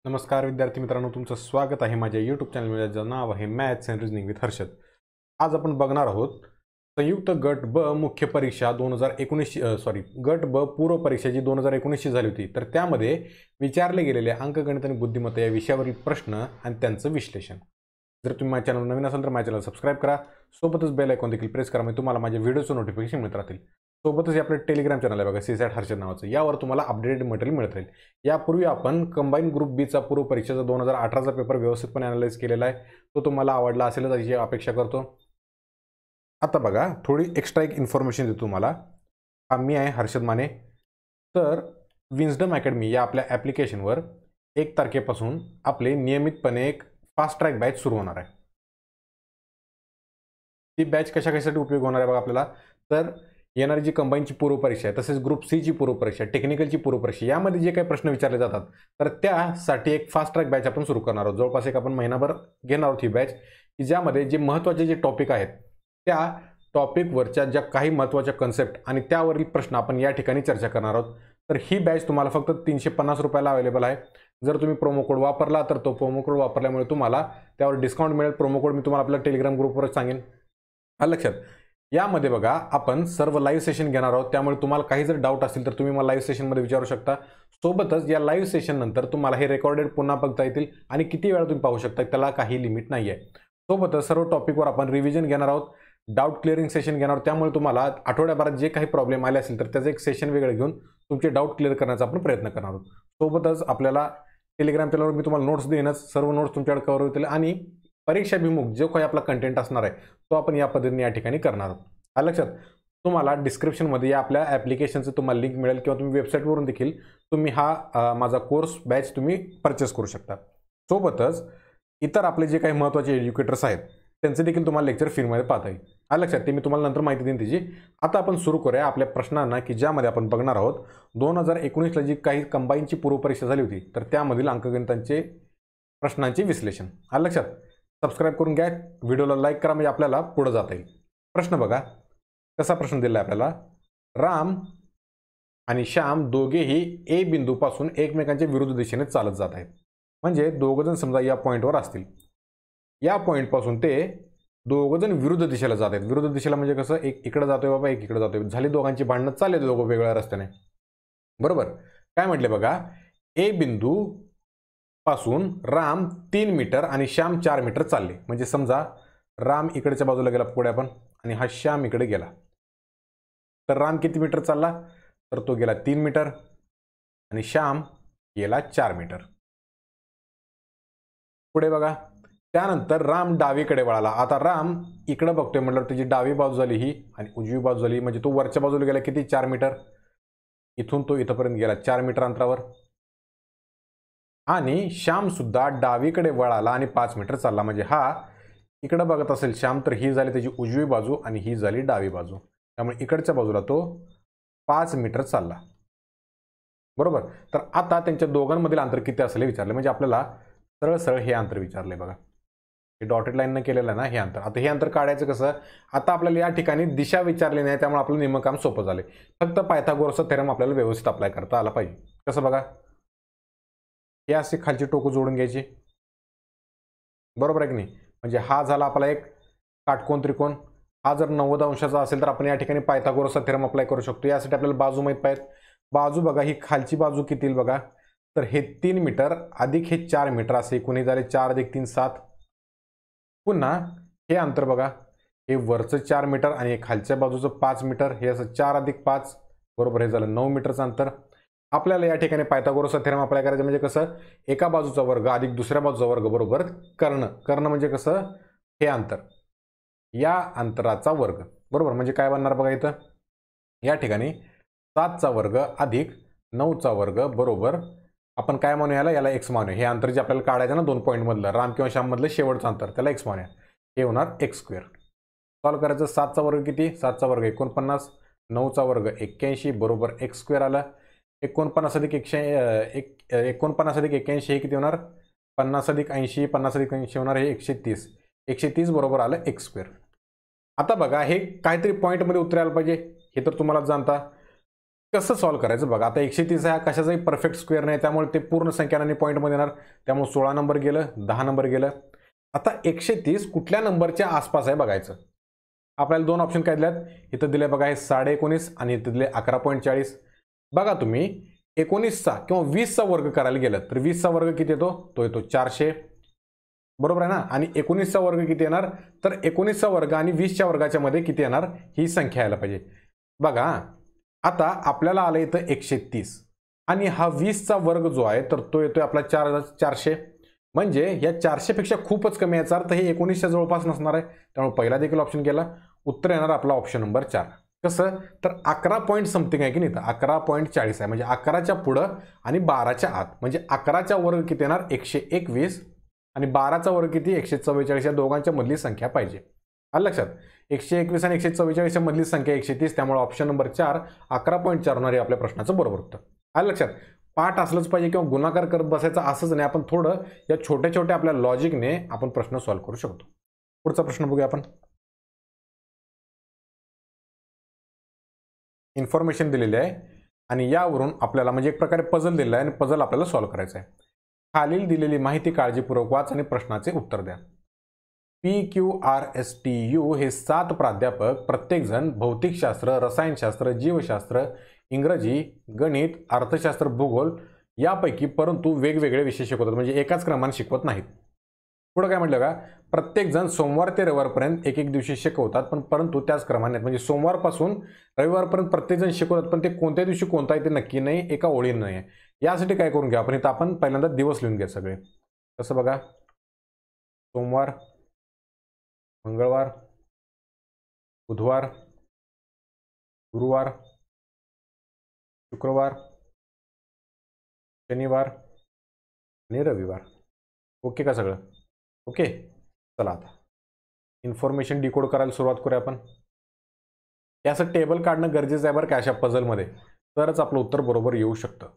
नमस्कार विद्यार्थी मित्रांनो, तुमचं स्वागत आहे माझ्या यूट्यूब चॅनलमध्ये, ज्याचं नाव आहे maths and reasoning with Harshad. आज आपण बघणार आहोत संयुक्त गट ब मुख्य परीक्षा 2019 गट ब पूर्व परीक्षा जी 2019 झाली होती, तर त्यामध्ये विचारले गेलेले अंकगणित आणि बुद्धिमत्ता या विषयावरील प्रश्न आणि त्यांचं विश्लेषण. जर तुम्ही माझ्या चॅनल नवीन असाल तर माझ्या चॅनल सबस्क्राईब करा, सोबतच बेल आयकॉन देखील प्रेस करा, म्हणजे तुम्हाला माझ्या व्हिडिओचं नोटिफिकेशन मिळत राहतील. सोबतच आपलं टेलिग्राम चॅनल आहे बघा, सीसॅट हर्षद नावाचं, यावर तुम्हाला अपडेटेड मटेरियल मिळत राहील. यापूर्वी आपण कंबाईन ग्रुप बीचा पूर्व परीक्षेचा 2018चा पेपर व्यवस्थितपणे अनालाइज केलेला आहे. तो तुम्हाला आवडला असेलच अशी अपेक्षा करतो. आता बघा, थोडी एक्स्ट्रा एक इन्फॉर्मेशन देतो तुम्हाला. मी आहे हर्षद माने. तर विन्सडम अकॅडमी या आपल्या ॲप्लिकेशनवर 1 तारखेपासून आपले नियमितपणे एक फास्ट ट्रॅक बॅच सुरू होणार आहे. ती बॅच कशासाठी उपयोग होणार आहे बघा आपल्याला. तर येणारी जी कंबाईनची पूर्व परीक्षा आहे, तसेच ग्रुप सीची पूर्व परीक्षा, टेक्निकलची पूर्व परीक्षा, यामध्ये जे काही प्रश्न विचारले जातात, तर त्यासाठी एक फास्ट ट्रॅक बॅच आपण सुरू करणार आहोत. जवळपास एक आपण महिनाभर घेणार आहोत ही बॅच, की ज्यामध्ये जे महत्त्वाचे जे टॉपिक आहेत, त्या टॉपिकवरच्या ज्या काही महत्त्वाच्या कन्सेप्ट आणि त्यावरील प्रश्न आपण या ठिकाणी चर्चा करणार आहोत. तर ही बॅच तुम्हाला फक्त 350 रुपयाला अवेलेबल आहे. जर तुम्ही प्रोमो कोड वापरला तर तो प्रोमो कोड वापरल्यामुळे तुम्हाला त्यावर डिस्काउंट मिळेल. प्रोमो कोड मी तुम्हाला आपल्या टेलिग्राम ग्रुपवर सांगेन. लक्षात, यामध्ये बघा आपण सर्व लाईव्ह सेशन घेणार आहोत, त्यामुळे तुम्हाला काही जर डाऊट असेल तर तुम्ही मला लाईव्ह सेशनमध्ये विचारू शकता. सोबतच या लाईव्ह सेशन नंतर तुम्हाला हे रेकॉर्डेड पुन्हा बघता येतील आणि किती वेळा तुम्ही पाहू शकता, त्याला काही लिमिट नाही आहे. सोबतच सर्व टॉपिकवर आपण रिव्हिजन घेणार आहोत, डाऊट क्लिअरिंग सेशन घेणार आहोत. त्यामुळे तुम्हाला आठवड्याभरात जे काही प्रॉब्लेम आले असेल तर त्याचं एक सेशन वेगळं घेऊन तुमचे डाऊट क्लिअर करण्याचा आपण प्रयत्न करणार आहोत. सोबतच आपल्याला टेलिग्राम चॅनलवर मी तुम्हाला नोट्स देईनच, सर्व नोट्स तुमच्याकडे कव्हर होतील आणि परीक्षाभिमुख जो काही आपला कंटेंट असणार आहे तो आपण या पद्धतीने या ठिकाणी करणार आहोत. लक्षात, तुम्हाला डिस्क्रिप्शनमध्ये या आपल्या ॲप्लिकेशनचं तुम्हाला लिंक मिळेल किंवा तुम्ही वेबसाईटवरून देखील तुम्ही हा माझा कोर्स बॅच तुम्ही परचेस करू शकता. सोबतच इतर आपले जे काही महत्त्वाचे एज्युकेटर्स आहेत त्यांचे देखील तुम्हाला लेक्चर फ्रीमध्ये पाहता येईल. लक्षात, ते मी तुम्हाला नंतर माहिती देईन त्याची. आता आपण सुरू करूया आपल्या प्रश्नांना, की ज्यामध्ये आपण बघणार आहोत 2019ला जी काही कंबाईनची पूर्व परीक्षा झाली होती, तर त्यामधील अंकगणितांचे प्रश्नांचे विश्लेषण. लक्षात, सबस्क्राईब करून घ्या, व्हिडिओला लाईक करा, म्हणजे आपल्याला पुढे जाता येईल. प्रश्न बघा, कसा प्रश्न दिला आहे आपल्याला. राम आणि श्याम दोघेही ए बिंदूपासून एकमेकांच्या विरुद्ध दिशेने चालत जात आहेत. म्हणजे दोघंजण समजा या पॉईंटवर असतील, या पॉईंटपासून ते दोघंजण विरुद्ध दिशेला जात आहेत. विरुद्ध दिशेला म्हणजे कसं, एक इकडे जातोय बाबा, एक इकडे जातोय, झाली दोघांची भांडणं, चालले दोघं वेगळ्या रस्त्याने. बरोबर, काय म्हटले बघा, ए बिंदू पासून राम 3 मीटर आणि श्याम 4 मीटर चालले. म्हणजे समजा राम इकडच्या बाजूला गेला पुढे आपण, आणि हा श्याम इकडे गेला. तर राम किती मीटर चालला, तर तो गेला 3 मीटर आणि श्याम गेला 4 मीटर. पुढे बघा, त्यानंतर राम डावीकडे वळाला. आता राम इकडे बघतोय म्हटलं, त्याची डावी बाजू झाली ही आणि उजवी बाजू झाली, म्हणजे तो वरच्या बाजूला गेला किती, 4 मीटर. इथून तो इथपर्यंत गेला 4 मीटर अंतरावर. आणि श्याम सुद्धा डावीकडे वळाला आणि 5 मीटर चालला. म्हणजे हा इकडे बघत असेल श्याम, तर ही झाली त्याची उजवी बाजू आणि ही झाली डावी बाजू. त्यामुळे इकडच्या बाजूला तो 5 मीटर चालला. बरोबर, तर आता त्यांच्या दोघांमधील अंतर किती असेल हे विचारले. म्हणजे आपल्याला सरळ सरळ हे अंतर विचारले बघा, हे डॉटेड लाईननं केलेलं आहे ना हे अंतर. आता हे अंतर काढायचं कसं, आता आपल्याला या ठिकाणी दिशा विचारली नाही, त्यामुळे आपलं नेमकं काम सोपं झाले. फक्त पायथागोरसचा थेरम आपल्याला व्यवस्थित अप्लाय करता आला पाहिजे. कसं बघा, हे असे खालची टोकं जोडून घ्यायची. बरोबर आहे की नाही. म्हणजे हा झाला आपला एक काटकोन त्रिकोण. हा जर 90 अंशाचा असेल तर आपण या ठिकाणी पायथागोरसचा थेरम अप्लाय करू शकतो. यासाठी आपल्याला बाजू माहीत पाहिजे. बाजू बघा, ही खालची बाजू किती येईल बघा, तर हे 3 मीटर अधिक हे 4 मीटर असे एकूण झाले 4 अधिक 3 7. पुन्हा हे अंतर बघा, हे वरचं 4 मीटर आणि हे खालच्या बाजूचं 5 मीटर, हे असं 4 अधिक 5 बरोबर हे झालं 9 मीटरचं अंतर. आपल्याला या ठिकाणी पायथागोरसचा थेरम अप्लाय करायचं. म्हणजे कसं, एका बाजूचा वर्ग अधिक दुसऱ्या बाजूचा वर्ग बरोबर कर्ण. कर्ण म्हणजे कसं, हे अंतर, या अंतराचा वर्ग. बरोबर, म्हणजे काय बनणार बघा, इथं या ठिकाणी 7चा वर्ग अधिक 9चा वर्ग बरोबर आपण काय म्हणूया, याला एक्स मानूया. हे अंतर जे आपल्याला काढायचं ना 2 पॉईंटमधलं, राम किंवा श्याम मधलं शेवटचं अंतर, त्याला एक्स मानूया. हे होणार एक्स स्क्वेअर. सॉल्व करायचं. 7चा वर्ग किती, 7चा वर्ग 49, 9चा वर्ग 81 बरोबर एक्स स्क्वेअर आला. 49 अधिक 81 हे किती होणार, 50 अधिक 80, 50 अधिक 80 होणार हे 130. 130 बरोबर आलं एक्स स्क्वेअर. आता बघा, हे काहीतरी पॉईंटमध्ये उतरायला पाहिजे, हे तर तुम्हाला जाणता. कसं सॉल्व्ह करायचं बघा. आता 130 हा कशाचाही परफेक्ट स्क्वेअर नाही, त्यामुळे ते पूर्ण संख्यांनी पॉईंटमध्ये येणार. त्यामुळे 16 नंबर गेलं, 10 नंबर गेलं. आता 130 कुठल्या नंबरच्या आसपास आहे बघायचं. आपल्याला दोन ऑप्शन काय दिल्यात, इथं दिले बघा हे 19.5 आणि इथं दिले 11.40. बघा तुम्ही 19चा किंवा 20चा वर्ग करायला गेलं तर 20चा वर्ग किती येतो, तो येतो 400, बरोबर आहे ना. आणि 19चा वर्ग किती येणार, तर 19चा वर्ग आणि 20च्या वर्गाच्या मध्ये किती येणार, ही संख्या यायला पाहिजे. बघा आता आपल्याला आलं इथं 130 आणि हा 20चा वर्ग जो आहे तर तो येतोय आपला 400. म्हणजे या 400 पेक्षा खूपच कमी याचा अर्थ हे 19च्या जवळपास नसणार आहे. त्यामुळे पहिला देखील ऑप्शन गेला. उत्तर येणार आपला ऑप्शन नंबर 4. कसं तर 11 पॉईंट समथिंग आहे की नाही, तर 11.40 आहे. म्हणजे 11च्या पुढं आणि 12च्या आत. म्हणजे 11चा वर्ग किती येणार 121 आणि 12चा वर्ग किती 144. या दोघांच्या मधली संख्या पाहिजे. आलं लक्षात. 121 आणि 144 मधली संख्या 130. त्यामुळे ऑप्शन नंबर 4 11.4 होणार आहे आपल्या प्रश्नाचं बरोबर उत्तर. आलं लक्षात. पाठ असलंच पाहिजे किंवा गुणाकार करत बसायचा असंच नाही. आपण थोडं या छोट्या छोट्या आपल्या लॉजिकने आपण प्रश्न सॉल्व्ह करू शकतो. पुढचा प्रश्न बघूया आपण. इन्फॉर्मेशन दिलेली आहे आणि यावरून आपल्याला म्हणजे एक प्रकारे पझल दिलेला आहे आणि पझल आपल्याला सॉल्व्ह करायचा आहे. खालील दिलेली माहिती काळजीपूर्वक वाच आणि प्रश्नाचे उत्तर द्या. PQRSTU हे 7 प्राध्यापक प्रत्येकजण भौतिकशास्त्र, रसायनशास्त्र, जीवशास्त्र, इंग्रजी, गणित, अर्थशास्त्र, भूगोल यापैकी परंतु वेगवेगळे विषय शिकवतात. म्हणजे एकाच क्रमाने शिकवत नाहीत. पुढे काय म्हटलं का, प्रत्येकजण सोमवार ते रविवारपर्यंत एक एक दिवशी शिकवतात पण परंतु त्याच क्रमाने. म्हणजे सोमवारपासून रविवारपर्यंत प्रत्येकजण शिकवतात पण ते कोणत्या दिवशी कोणता आहे ते नक्की नाही, एका ओळीने नाही आहे. यासाठी काय करून घ्या आपण, इथं आपण पहिल्यांदा दिवस लिहून घ्या सगळे. कसं बघा, सोमवार, मंगळवार, बुधवार, गुरुवार, शुक्रवार, शनिवार आणि रविवार. ओके का सगळं? ओके. चला आता इन्फॉर्मेशन डिकोड करायला सुरुवात करूया आपण. याचं टेबल काढणं गरजेचं आहे बरं का अशा पझलमध्ये, तरच आपलं उत्तर बरोबर येऊ शकतं.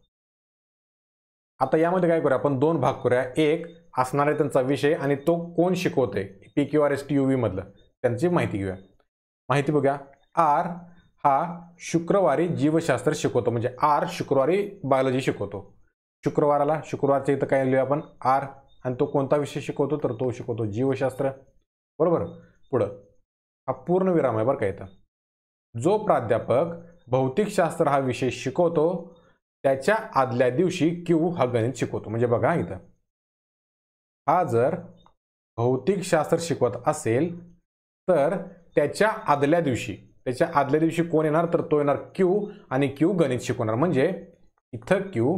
आता यामध्ये काय करूया आपण, दोन भाग करूया. एक असणार आहे त्यांचा विषय आणि तो कोण शिकवते PQRSTUV मधलं, त्यांची माहिती घेऊया. माहिती बघूया. आर हा शुक्रवारी जीवशास्त्र शिकवतो. म्हणजे आर शुक्रवारी बायोलॉजी शिकवतो. शुक्रवाराला, शुक्रवारच्या इथं काय लिहूया आपण आर, आणि तो कोणता विषय शिकवतो तर तो शिकवतो जीवशास्त्र, बरोबर. पुढं हा पूर्ण विराम आहे बरं का इथं. जो प्राध्यापक भौतिकशास्त्र हा विषय शिकवतो त्याच्या आदल्या दिवशी क्यू हा गणित शिकवतो. म्हणजे बघा इथं हा जर भौतिकशास्त्र शिकवत असेल तर त्याच्या आदल्या दिवशी कोण येणार तर तो येणार क्यू, आणि क्यू गणित शिकवणार. म्हणजे इथं क्यू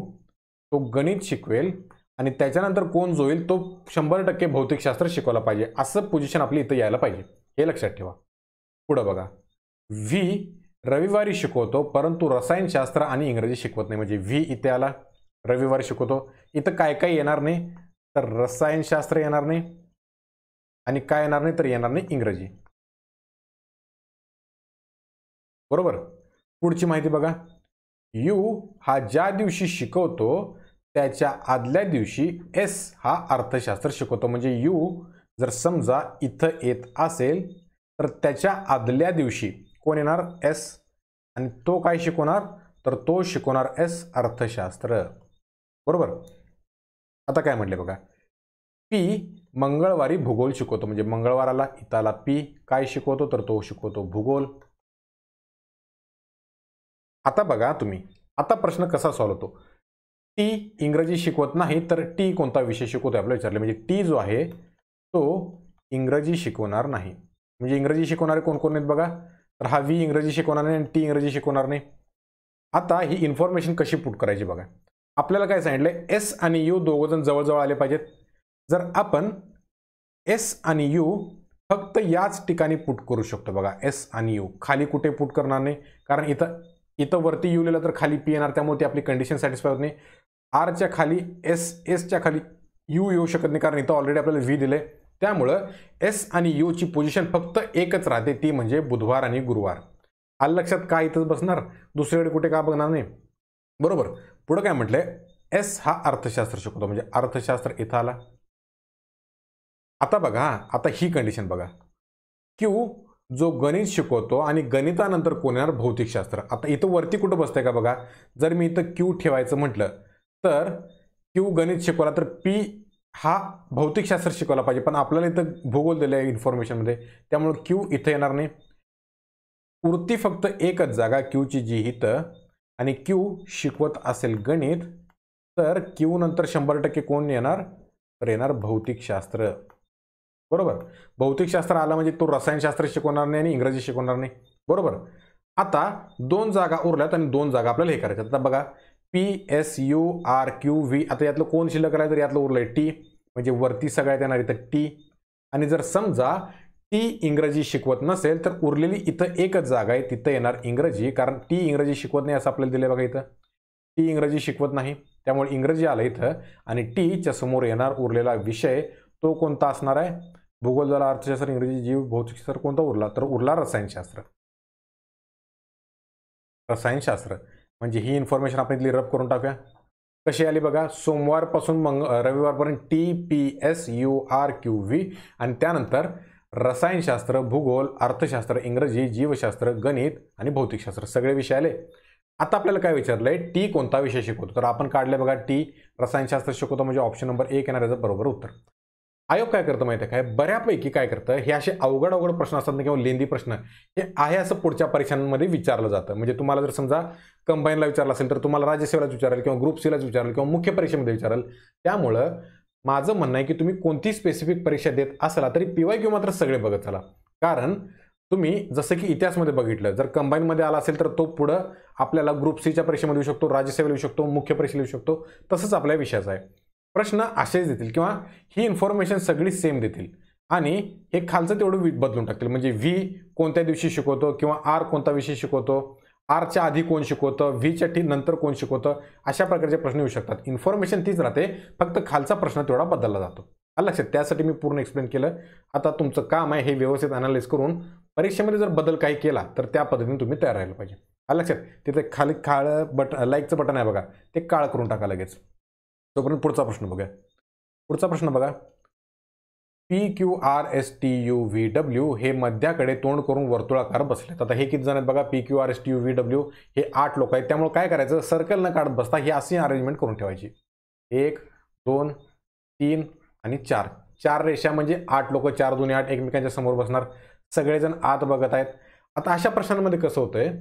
तो गणित शिकवेल आणि त्याच्यानंतर कोण जो येईल तो 100% भौतिकशास्त्र शिकवला पाहिजे. असं पोझिशन आपली इथं यायला पाहिजे, हे लक्षात ठेवा. पुढं बघा, व्ही रविवारी शिकवतो परंतु रसायनशास्त्र आणि इंग्रजी शिकवत नाही. म्हणजे व्ही इथे आला, रविवारी शिकवतो. इथं काय काय येणार नाही तर रसायनशास्त्र येणार नाही आणि काय येणार नाही तर येणार नाही इंग्रजी, बरोबर. पुढची माहिती बघा. यू हा ज्या दिवशी शिकवतो त्याच्या आदल्या दिवशी एस हा अर्थशास्त्र शिकवतो. म्हणजे यू जर समजा इथं येत असेल तर त्याच्या आदल्या दिवशी कोण येणार एस, आणि तो काय शिकवणार तर तो शिकवणार एस अर्थशास्त्र, बरोबर. आता काय म्हटले बघा, पी मंगळवारी भूगोल शिकवतो. म्हणजे मंगळवाराला इथं आला पी, काय शिकवतो तर तो शिकवतो भूगोल. आता बघा तुम्ही, आता प्रश्न कसा सॉल्व्ह होतो. टी इंग्रजी शिकवत नाही तर टी कोणता विषय शिकवतो आपल्याला विचारले. म्हणजे टी जो आहे तो इंग्रजी शिकवणार नाही. म्हणजे इंग्रजी शिकवणारे कोण कोण आहेत बघा, तर हा व्ही इंग्रजी शिकवणार नाही आणि टी इंग्रजी शिकवणार नाही. आता ही इन्फॉर्मेशन कशी पुट करायची बघा. आपल्याला काय सांगितलंय, एस आणि यू दोघंजण जवळजवळ आले पाहिजेत. जर आपण एस आणि यू फक्त याच ठिकाणी पुट करू शकतो बघा. एस आणि यू खाली कुठे पुट करणार नाही, कारण इथं वरती यू लिहिलं तर खाली पी येणार, त्यामुळे ती आपली कंडिशन सॅटिस्फाय होत नाही. आरच्या खाली एस, एसच्या खाली यू येऊ शकत नाही, कारण इथं ऑलरेडी आपल्याला व्ही दिले. त्यामुळं एस आणि यू ची पोझिशन फक्त एकच राहते, ती म्हणजे बुधवार आणि गुरुवार. आलं लक्षात, काय इथंच बसणार, दुसरीकडे कुठे का बघणार नाही, बरोबर. पुढे काय म्हटलंय, एस हा अर्थशास्त्र शिकवतो. म्हणजे अर्थशास्त्र इथं आला. आता बघा, आता ही कंडिशन बघा, क्यू जो गणित शिकवतो आणि गणितानंतर कोण येणार भौतिकशास्त्र. आता इथं वरती कुठं बसतंय का बघा, जर मी इथं क्यू ठेवायचं म्हटलं तर क्यू गणित शिकवला तर पी हा भौतिकशास्त्र शिकवला पाहिजे, पण आपल्याला इथं भूगोल दिलं आहे इन्फॉर्मेशनमध्ये, त्यामुळे क्यू इथं येणार नाही. उरती फक्त एकच जागा क्यूची जी इथं, आणि क्यू शिकवत असेल गणित तर क्यू नंतर 100% कोण येणार, तर येणार भौतिकशास्त्र. बरोबर. भौतिकशास्त्र आला म्हणजे तो रसायनशास्त्र शिकवणार नाही आणि इंग्रजी शिकवणार नाही. बरोबर. आता 2 जागा उरल्यात आणि 2 जागा आपल्याला हे करायचं. आता बघा PSURQV, आता यातलं कोण शिल्लक राहिलं तर यातलं उरलंय टी, म्हणजे वरती सगळ्यात येणार इथं टी. आणि जर समजा टी इंग्रजी शिकवत नसेल तर उरलेली इथं एकच जागा आहे, तिथं येणार इंग्रजी, कारण टी इंग्रजी शिकवत नाही असं आपल्याला दिलंय बघा इथं. टी इंग्रजी शिकवत नाही, त्यामुळे इंग्रजी आलं इथं, आणि टीच्या समोर येणार उरलेला विषय तो कोणता असणार आहे, भूगोल झाला, अर्थशास्त्र, इंग्रजी, जीव, भौतिकशास्त्र, कोणता उरला, तर उरला रसायनशास्त्र. रसायनशास्त्र. म्हणजे ही इन्फॉर्मेशन आपण इथली रब करून टाकूया. कशी आली बघा, सोमवारपासून रविवारपर्यंत TPSURQV, आणि त्यानंतर रसायनशास्त्र, भूगोल, अर्थशास्त्र, इंग्रजी, जीवशास्त्र, गणित आणि भौतिकशास्त्र सगळे विषय आले. आता आपल्याला काय विचारलंय, टी कोणता विषय शिकवतो, तर आपण काढले बघा टी रसायनशास्त्र शिकवतो, म्हणजे ऑप्शन नंबर 1 येणार याचं बरोबर उत्तर. आयोग काय करतं माहिती आहे काय, बऱ्यापैकी काय करतं, हे असे अवघड प्रश्न असतात ना किंवा लेंदी प्रश्न, हे आहे असं पुढच्या परीक्षांमध्ये विचारलं जातं. म्हणजे तुम्हाला जर समजा कंबाईनला विचारलं असेल तर तुम्हाला राज्यसेवेलाच विचारेल किंवा ग्रुप सीलाच विचारेल किंवा मुख्य परीक्षेमध्ये विचारेल. त्यामुळं माझं म्हणणं आहे की तुम्ही कोणती स्पेसिफिक परीक्षा देत असला तरी PYQ मात्र सगळे बघत चला. कारण तुम्ही जसं की इतिहासमध्ये बघितलं, जर कंबाईनमध्ये आला असेल तर तो पुढं आपल्याला ग्रुप सीच्या परीक्षेमध्ये येऊ शकतो, राज्यसेवेला येऊ शकतो, मुख्य परीक्षेला येऊ शकतो. तसंच आपल्या विषयाचा आहे. प्रश्न असेच देतील किंवा ही इन्फॉर्मेशन सगळी सेम देतील आणि हे खालचं तेवढं बदलून टाकतील. म्हणजे व्ही कोणत्या दिवशी शिकवतो किंवा आर कोणता विषय शिकवतो, आरच्या आधी कोण शिकवतं, व्हीच्या नंतर कोण शिकवतं, अशा प्रकारचे प्रश्न येऊ शकतात. इन्फॉर्मेशन तीच राहते, फक्त खालचा प्रश्न तेवढा बदलला जातो. लक्षात, त्यासाठी मी पूर्ण एक्सप्लेन केलं. आता तुमचं काम आहे हे व्यवस्थित अनालाइज करून परीक्षेमध्ये जर बदल काही केला तर त्या पद्धतीने तुम्ही तयार राहिलं पाहिजे. लक्षात, तिथे खाली काळं लाईकचं बटन आहे बघा, ते काळं करून टाका लगेच. तोपर्यंत पुढचा प्रश्न बघा. पुढचा प्रश्न बघा, PQRSTUVW हे मध्याकडे तोंड करून वर्तुळाकार बसलेत. आता हे किती जण आहेत बघा, PQRSTUVW हे 8 लोक आहेत. त्यामुळे काय करायचं, सर्कल न काढत बसता ही अशी अरेंजमेंट करून ठेवायची. 1 2 3 आणि 4 4 रेषा, म्हणजे 8 लोक, 4 2 8 एकमेकांच्या समोर बसणार, सगळेजण आत बघत आहेत. आता अशा प्रश्नांमध्ये कसं होतंय,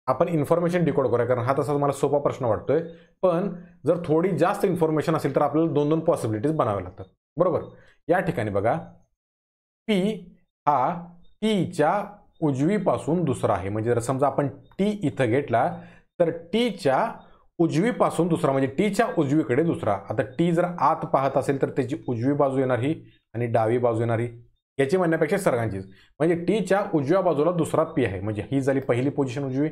आपण इन्फॉर्मेशन डिकोड करूया, कारण हा तसा मला सोपा प्रश्न वाटतोय. पण जर थोडी जास्त इन्फॉर्मेशन असेल तर आपल्याला 2-2 पॉसिबिलिटीज बनाव्या लागतात. बरोबर. या ठिकाणी बघा, P हा टीच्या उजवीपासून दुसरा आहे. म्हणजे जर समजा आपण टी इथं घेतला तर टीच्या उजवीपासून दुसरा, म्हणजे टीच्या उजवीकडे दुसरा. आता टी जर आत पाहत असेल तर त्याची उजवी बाजू येणार ही आणि डावी बाजू येणार ही. याची म्हणण्यापेक्षा सर्वांचीच, म्हणजे टीच्या उजव्या बाजूला दुसरा P आहे. म्हणजे ही झाली पहिली पोझिशन उजवी,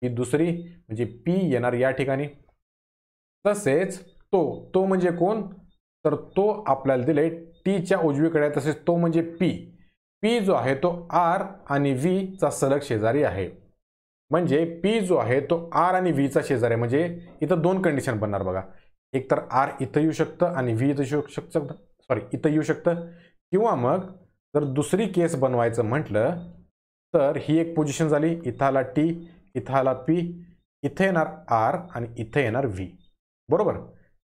ही दुसरी, म्हणजे P येणार या ठिकाणी. तसेच तो म्हणजे कोण, तर तो आपल्याला दिले टीच्या उजवीकडे. तसेच तो म्हणजे P जो आहे तो R आणि V चा सलग शेजारी आहे. म्हणजे P जो आहे तो R आणि V चा शेजारी आहे. म्हणजे इथं 2 कंडिशन बनणार बघा, एक तर R इथं येऊ शकतं आणि V इथं येऊ शकतं, इथं येऊ शकतं. किंवा मग जर दुसरी केस बनवायचं म्हटलं तर ही एक पोझिशन झाली, इथं आला T, इथं आला P, इथे येणार R आणि इथे येणार V. बरोबर.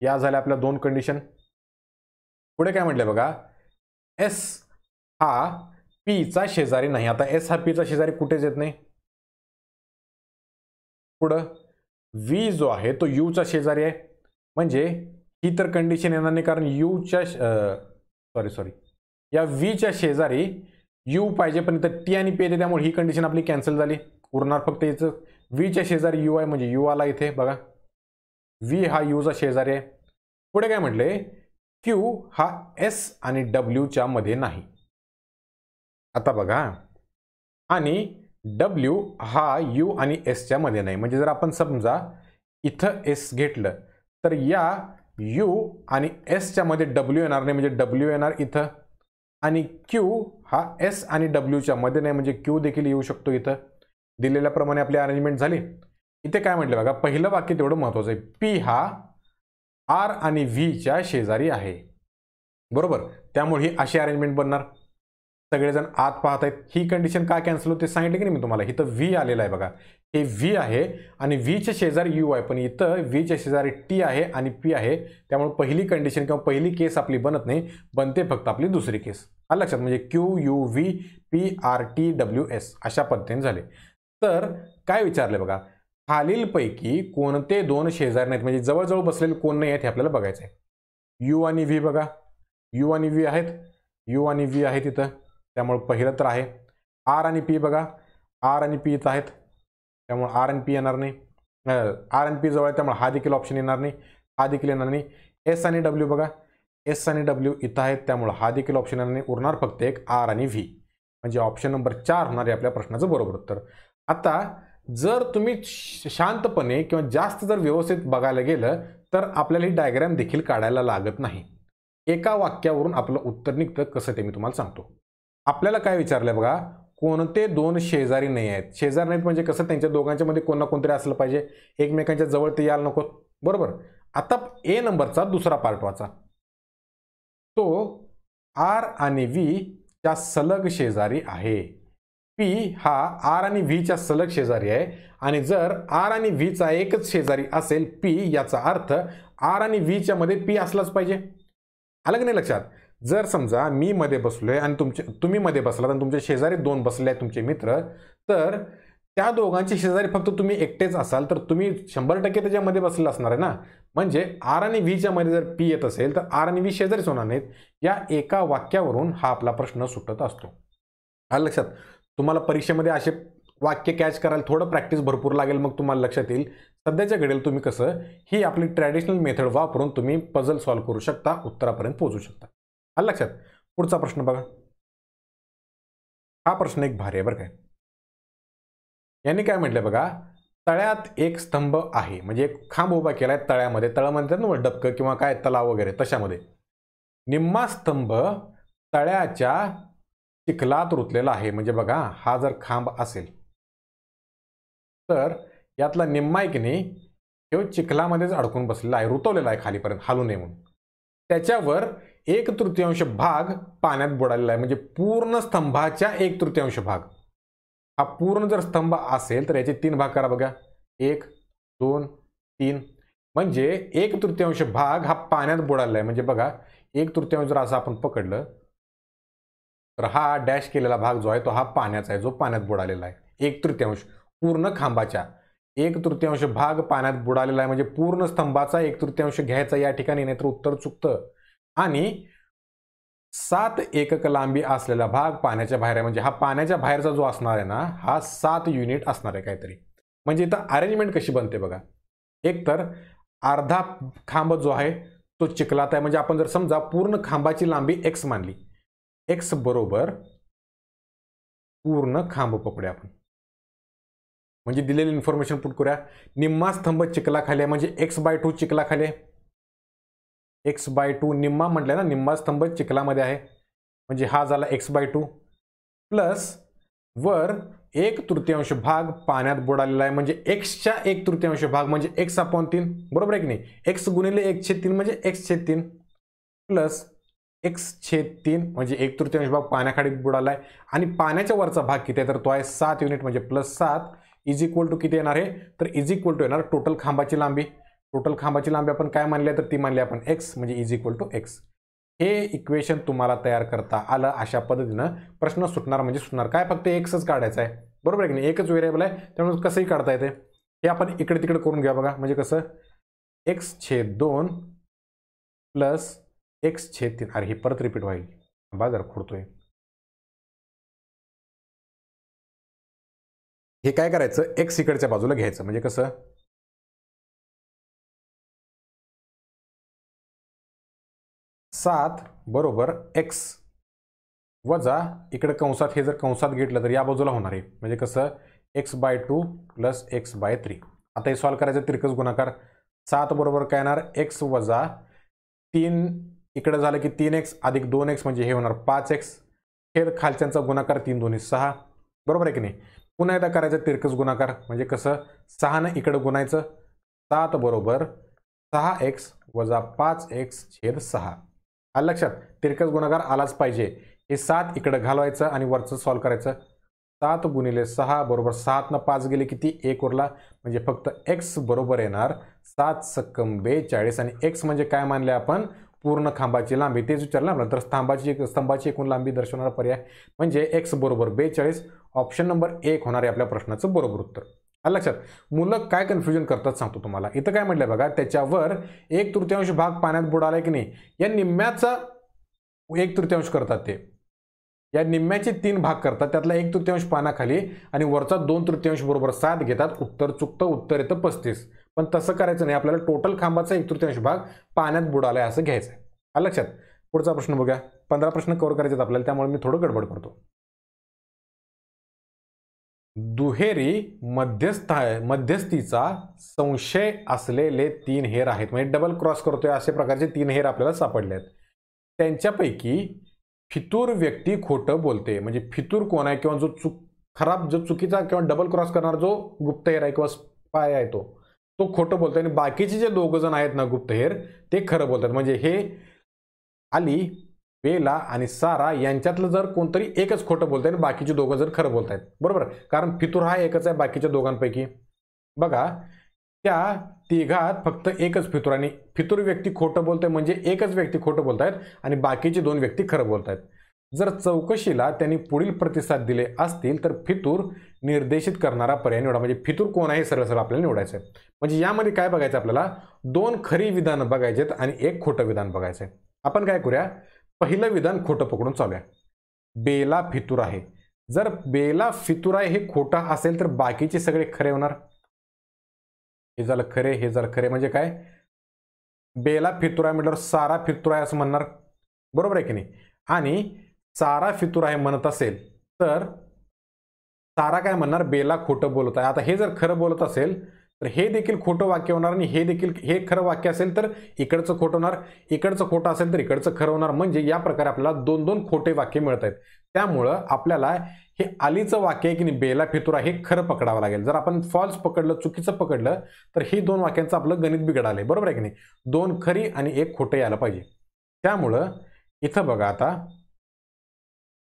या झाल्या आपल्या 2 कंडिशन. पुढे काय म्हटलं बघा, S हा P चा शेजारी नाही. आता S हा P चा शेजारी कुठेच येत नाही. पुढं V जो आहे तो U चा शेजारी आहे. म्हणजे ही तर कंडिशन येणार नाही, कारण U च्या या V च्या शेजारी U पाहिजे, पण इथं T आणि P येते, त्यामुळे ही कंडिशन आपली कॅन्सल झाली. उरणार फक्त याचं V च्या शेजारी U आहे, म्हणजे U आला इथे बघा, V हा U चा शेजारी आहे. पुढे काय म्हटले, Q हा S आणि W च्या मध्ये नाही. आता बघा, आणि W हा U आणि S च्या मध्ये नाही. म्हणजे जर आपण समजा इथं S घेतलं तर या U आणि S च्या मध्ये W येणार नाही, म्हणजे W येणार इथं, आणि Q हा S आणि W च्या मध्ये नाही, म्हणजे Q देखील येऊ शकतो इथं. दिलेल्याप्रमाणे आपली अरेंजमेंट झाली. इथे काय म्हटलं बघा, पहिलं वाक्य तेवढं महत्वाचं आहे, P हा R आणि V च्या शेजारी आहे. बरोबर. त्यामुळे ही अशी अरेंजमेंट बनणार. सगळेजण आत पाहत आहेत. ही कंडिशन का कॅन्सल होते सांगितलं की नाही मी तुम्हाला. इथं व्ही आलेला आहे बघा, हे व्ही आहे आणि व्हीच्या शेजारी यू आहे, पण इथं व्हीच्या शेजारी टी आहे आणि पी आहे. त्यामुळे पहिली कंडिशन किंवा पहिली केस आपली बनत नाही, बनते फक्त आपली दुसरी केस. आलं लक्षात. म्हणजे Q U V P R T W S अशा पद्धतीने झाले. तर काय विचारले बघा, खालीलपैकी कोणते दोन शेजारी नाहीत, म्हणजे जवळजवळ बसलेले कोण नाही आहेत हे आपल्याला बघायचं आहे. यू आणि व्ही बघा, यू आणि व्ही आहेत, यू आणि व्ही आहेत इथं, त्यामुळे पहिलं तर आहे. आर आणि पी बघा, आर आणि पी इथं आहेत, त्यामुळे आर आणि पी येणार नाही. आर आणि पी जवळ आहे त्यामुळे हा देखील ऑप्शन येणार नाही, हा देखील येणार नाही. एस आणि डब्ल्यू बघा, एस आणि डब्ल्यू इथं आहेत त्यामुळे हा देखील ऑप्शन येणार नाही. उरणार फक्त एक आर आणि व्ही, म्हणजे ऑप्शन नंबर 4 होणार आहे आपल्या प्रश्नाचं बरोबर उत्तर. आता जर तुम्ही शांतपणे किंवा जास्त जर व्यवस्थित बघायला गेलं तर आपल्याला ही डायग्राम देखील काढायला लागत नाही. एका वाक्यावरून आपलं उत्तर निघतं. कसं ते मी तुम्हाला सांगतो. आपल्याला काय विचारलंय बघा, कोणते दोन शेजारी नाही आहेत. शेजारी नाहीत म्हणजे कसं, त्यांच्या दोघांच्या मध्ये कोण ना कोणतरी असलं पाहिजे, एकमेकांच्या जवळ ते यायला नको, बरोबर. आता ए नंबरचा दुसरा पार्ट वाचा. तो आर आणि व्ही च्या सलग शेजारी आहे. पी हा आर आणि व्ही च्या सलग शेजारी आहे आणि जर आर आणि व्ही चा एकच शेजारी असेल पी, याचा अर्थ आर आणि व्ही च्या मध्ये पी असलाच पाहिजे. आलं की नाही लक्षात. जर समजा मी मध्ये बसलोय आणि तुम्ही मध्ये बसलात आणि तुमच्या शेजारी दोन बसले आहेत तुमचे मित्र, तर त्या दोघांचे शेजारी फक्त तुम्ही एकटेच असाल तर तुम्ही 100% त्याच्यामध्ये बसलेला असणार आहे ना. म्हणजे आर आणि व्ही च्या मध्ये जर पी येत असेल तर आर आणि व्ही शेजारीच होणार नाहीत. या एका वाक्यावरून हा आपला प्रश्न सुटत असतो. आलं लक्षात. तुम्हाला परीक्षेमध्ये असे वाक्य कॅच करायला थोडं प्रॅक्टिस भरपूर लागेल, मग तुम्हाला लक्षात येईल. सध्याच्या घडीला तुम्ही कसं ही आपली ट्रॅडिशनल मेथड वापरून तुम्ही पझल सॉल्व्ह करू शकता, उत्तरापर्यंत पोहोचू शकता. आलं लक्षात. पुढचा प्रश्न बघा. हा प्रश्न एक भारी आहे बरं काय. यांनी काय म्हटलंय बघा, तळ्यात एक स्तंभ आहे, म्हणजे एक खांब उभा केलाय तळ्यामध्ये. तळ म्हणतात ना डबकं किंवा काय तलाव वगैरे तशामध्ये. निम्मा स्तंभ तळ्याच्या चिखलात रुतलेला आहे. म्हणजे बघा, हा जर खांब असेल तर यातला निम्मा आहे की नाही, तो चिखलामध्येच अडकून बसलेला आहे, रुतवलेला आहे खालीपर्यंत, हालू नये म्हणून. त्याच्यावर 1/3 भाग पाण्यात बुडालेला आहे. म्हणजे पूर्ण स्तंभाच्या 1/3 भाग. हा पूर्ण जर स्तंभ असेल तर याचे 3 भाग करा बघा, 1 2 3. म्हणजे 1/3 भाग हा पाण्यात बुडालेला आहे. म्हणजे बघा, 1/3 जर असं आपण पकडलं तर हा डॅश केलेला भाग जो आहे तो हा पाण्याचा आहे, जो पाण्यात बुडालेला आहे. 1/3 पूर्ण खांबाच्या 1/3 भाग पाण्यात बुडालेला आहे. म्हणजे पूर्ण स्तंभाचा 1/3 घ्यायचा या ठिकाणी, नाहीतर उत्तर चुकतं. आणि 7 एकक लांबी असलेला भाग पाण्याच्या बाहेर आहे. म्हणजे हा पाण्याच्या बाहेरचा जो असणार आहे ना, हा 7 युनिट असणार आहे काहीतरी. म्हणजे इथं अरेंजमेंट कशी बनते बघा. एक तर अर्धा खांब जो आहे तो चिखलात आहे. म्हणजे आपण जर समजा पूर्ण खांबाची लांबी x मानली, x बरोबर पूर्ण खांब पकडूया आपण. म्हणजे दिलेली इन्फॉर्मेशन पुट करूया. निम्मा स्तंभ चिखलाखाली आहे, म्हणजे x/2 चिखलाखाली आहे. x/2 निम्मा म्हटलं ना, निम्मा स्तंभ चिखलामध्ये आहे, म्हणजे हा झाला x/2 प्लस वर 1/3 भाग पाण्यात बुडालेला आहे. म्हणजे x च्या 1/3 भाग म्हणजे x/3, बरोबर आहे की नाही. x गुणिले 1/3 म्हणजे x/3 प्लस x/3 म्हणजे 1/3 भाग पाण्याखाली बुडालाय. आणि पाण्याच्या वरचा भाग किती आहे तर तो आहे 7 युनिट, म्हणजे प्लस 7 इज इक्वल टू किती येणार आहे तर इज इक्वल टू येणार टोटल खांबाची लांबी. टोटल खांबाची लांबी आपण काय मानली तर ती मानली आपण x, म्हणजे इज इक्वल टू x. हे इक्वेशन तुम्हाला तयार करता आलं. अशा पद्धतीनं प्रश्न सुटणार म्हणजे सुटणार. काय फक्त xच काढायचा आहे, बरोबर आहे की नाही. एकच व्हेरिएबल आहे त्यामुळे कसंही काढता येते. हे आपण इकडे तिकडे करून घ्या बघा. म्हणजे कसं x/2 प्लस x/3. अरे हे परत रिपीट होईल, बाजार खोडतोय. हे काय करायचं, x इकडच्या बाजूला घ्यायचं. म्हणजे कसं 7 बरोबर x वजा इकडे कंसात, हे जर कंसात घेतलं तर या बाजूला होणार आहे. म्हणजे कसं x/2 प्लस x/3. आता हे सॉल्व्ह करायचं तिरकस गुणाकार. 7 बरोबर काय येणार x वजा 3 इकडे झालं की 3x अधिक 2x म्हणजे हे होणार 5x. हे खालच्यांचा गुणाकार 3 2 6, बरोबर आहे की नाही. पुन्हा एकदा करायचं तिरकस गुणाकार. म्हणजे कसं 6 ने इकडे गुणायचं. 7 बरोबर 6x वजा 5x/6. आलं लक्षात. तिरकस गुणाकार आलाच पाहिजे. हे 7 इकडे घालवायचं आणि वरचं सॉल्व्ह करायचं. 7 गुणिले 6 बरोबर 7 न 5 गेले किती 1 उरला, म्हणजे फक्त x बरोबर येणार 7 सक्कम 42. आणि x म्हणजे काय मानले आपण, पूर्ण खांबाची लांबी. तेच विचारलं आपल्याला, तर स्तंभाची एकूण लांबी दर्शवणारा पर्याय म्हणजे x बरोबर 42. ऑप्शन नंबर 1 होणार आहे आपल्या प्रश्नाचं बरोबर उत्तर. आलं लक्षात. मुलं काय कन्फ्युजन करतात सांगतो तुम्हाला. इथं काय म्हटलंय बघा, त्याच्यावर 1/3 भाग पाण्यात बुडालाय की नाही, या निम्म्याचा 1/3 करतात ते. या निम्म्याचे 3 भाग करतात, त्यातला 1/3 पाण्याखाली आणि वरचा 2/3 बरोबर 7 घेतात. उत्तर चुकतं, उत्तर येतं 35. पण तसं करायचं नाही, आपल्याला टोटल खांबाचा 1/3 भाग पाण्यात बुडालाय असं घ्यायचं आहे. आलं लक्षात. पुढचा प्रश्न बघूया. 15 प्रश्न कव्हर करायचे आहेत आपल्याला, त्यामुळे मी थोडं गडबड करतो. दुहेरी मध्यस्थीचा संशय असलेले 3 हेर आहेत, म्हणजे डबल क्रॉस करतोय अशा प्रकारचे 3 हेर आपल्याला सापडले आहेत. त्यांच्यापैकी फितूर व्यक्ती खोटं बोलते, म्हणजे फितूर कोण आहे किंवा जो चुकीचा किंवा डबल क्रॉस करणारा जो गुप्तहेर आहे किंवा स्पाय आहे तो खोटं बोलतोय, आणि बाकीचे जे 2 जण आहेत ना गुप्तहेर, ते खरं बोलतात. म्हणजे हे अली, बेला आणि सारा यांच्यातलं जर कोणतरी एकच खोटं बोलतंय आणि बाकीचे 2 जण खरं बोलतायत, बरोबर. कारण फितूर हा एकच आहे बाकीच्या दोघांपैकी. बघा, त्या तिघात फक्त एकच फितूर, आणि फितूर व्यक्ती खोटं बोलतोय म्हणजे एकच व्यक्ती खोटं बोलतायत आणि बाकीचे 2 व्यक्ती खरं बोलतायत. जर चौकशीला त्यांनी पुढील प्रतिसाद दिले असतील तर फितूर निर्देशित करणारा पर्याय निवडा. म्हणजे फितूर कोण आहे सरळ सरळ आपल्याला निवडायचं आहे. म्हणजे यामध्ये काय बघायचं आपल्याला, 2 खरी विधानं बघायचेत आणि 1 खोटं विधान बघायचंय. आपण काय करूया, पहिलं विधान खोटं पकडून चालूया. बेला फितूर आहे. जर बेला फितूर आहे हे खोटं असेल तर बाकीचे सगळे खरे होणार. हे झालं खरे, हे झालं खरे. म्हणजे काय, बेला फितूर आहे म्हटल्यावर सारा फितूर आहे असं म्हणणार, बरोबर आहे की नाही. आणि सारा फितूर आहे म्हणत असेल तर सारा काय म्हणणार, बेला खोटं बोलत आहे. आता हे जर खरं बोलत असेल तर हे देखील खोटं वाक्य होणार, आणि हे खरं वाक्य असेल तर इकडचं खोटं होणार, इकडचं खोटं असेल तर इकडचं खरं होणार. म्हणजे या प्रकारे आपल्याला 2 खोटे वाक्य मिळत आहेत. त्यामुळं आपल्याला हे अलीचं वाक्य आहे की नाही, बेला फितूर आहे, हे खरं पकडावं लागेल. जर आपण फॉल्स पकडलं, चुकीचं पकडलं, तर ही 2 वाक्यांचं आपलं गणित बिघडालंय, बरोबर आहे की नाही. 2 खरी आणि 1 खोटं यायला पाहिजे. त्यामुळं इथं बघा, आता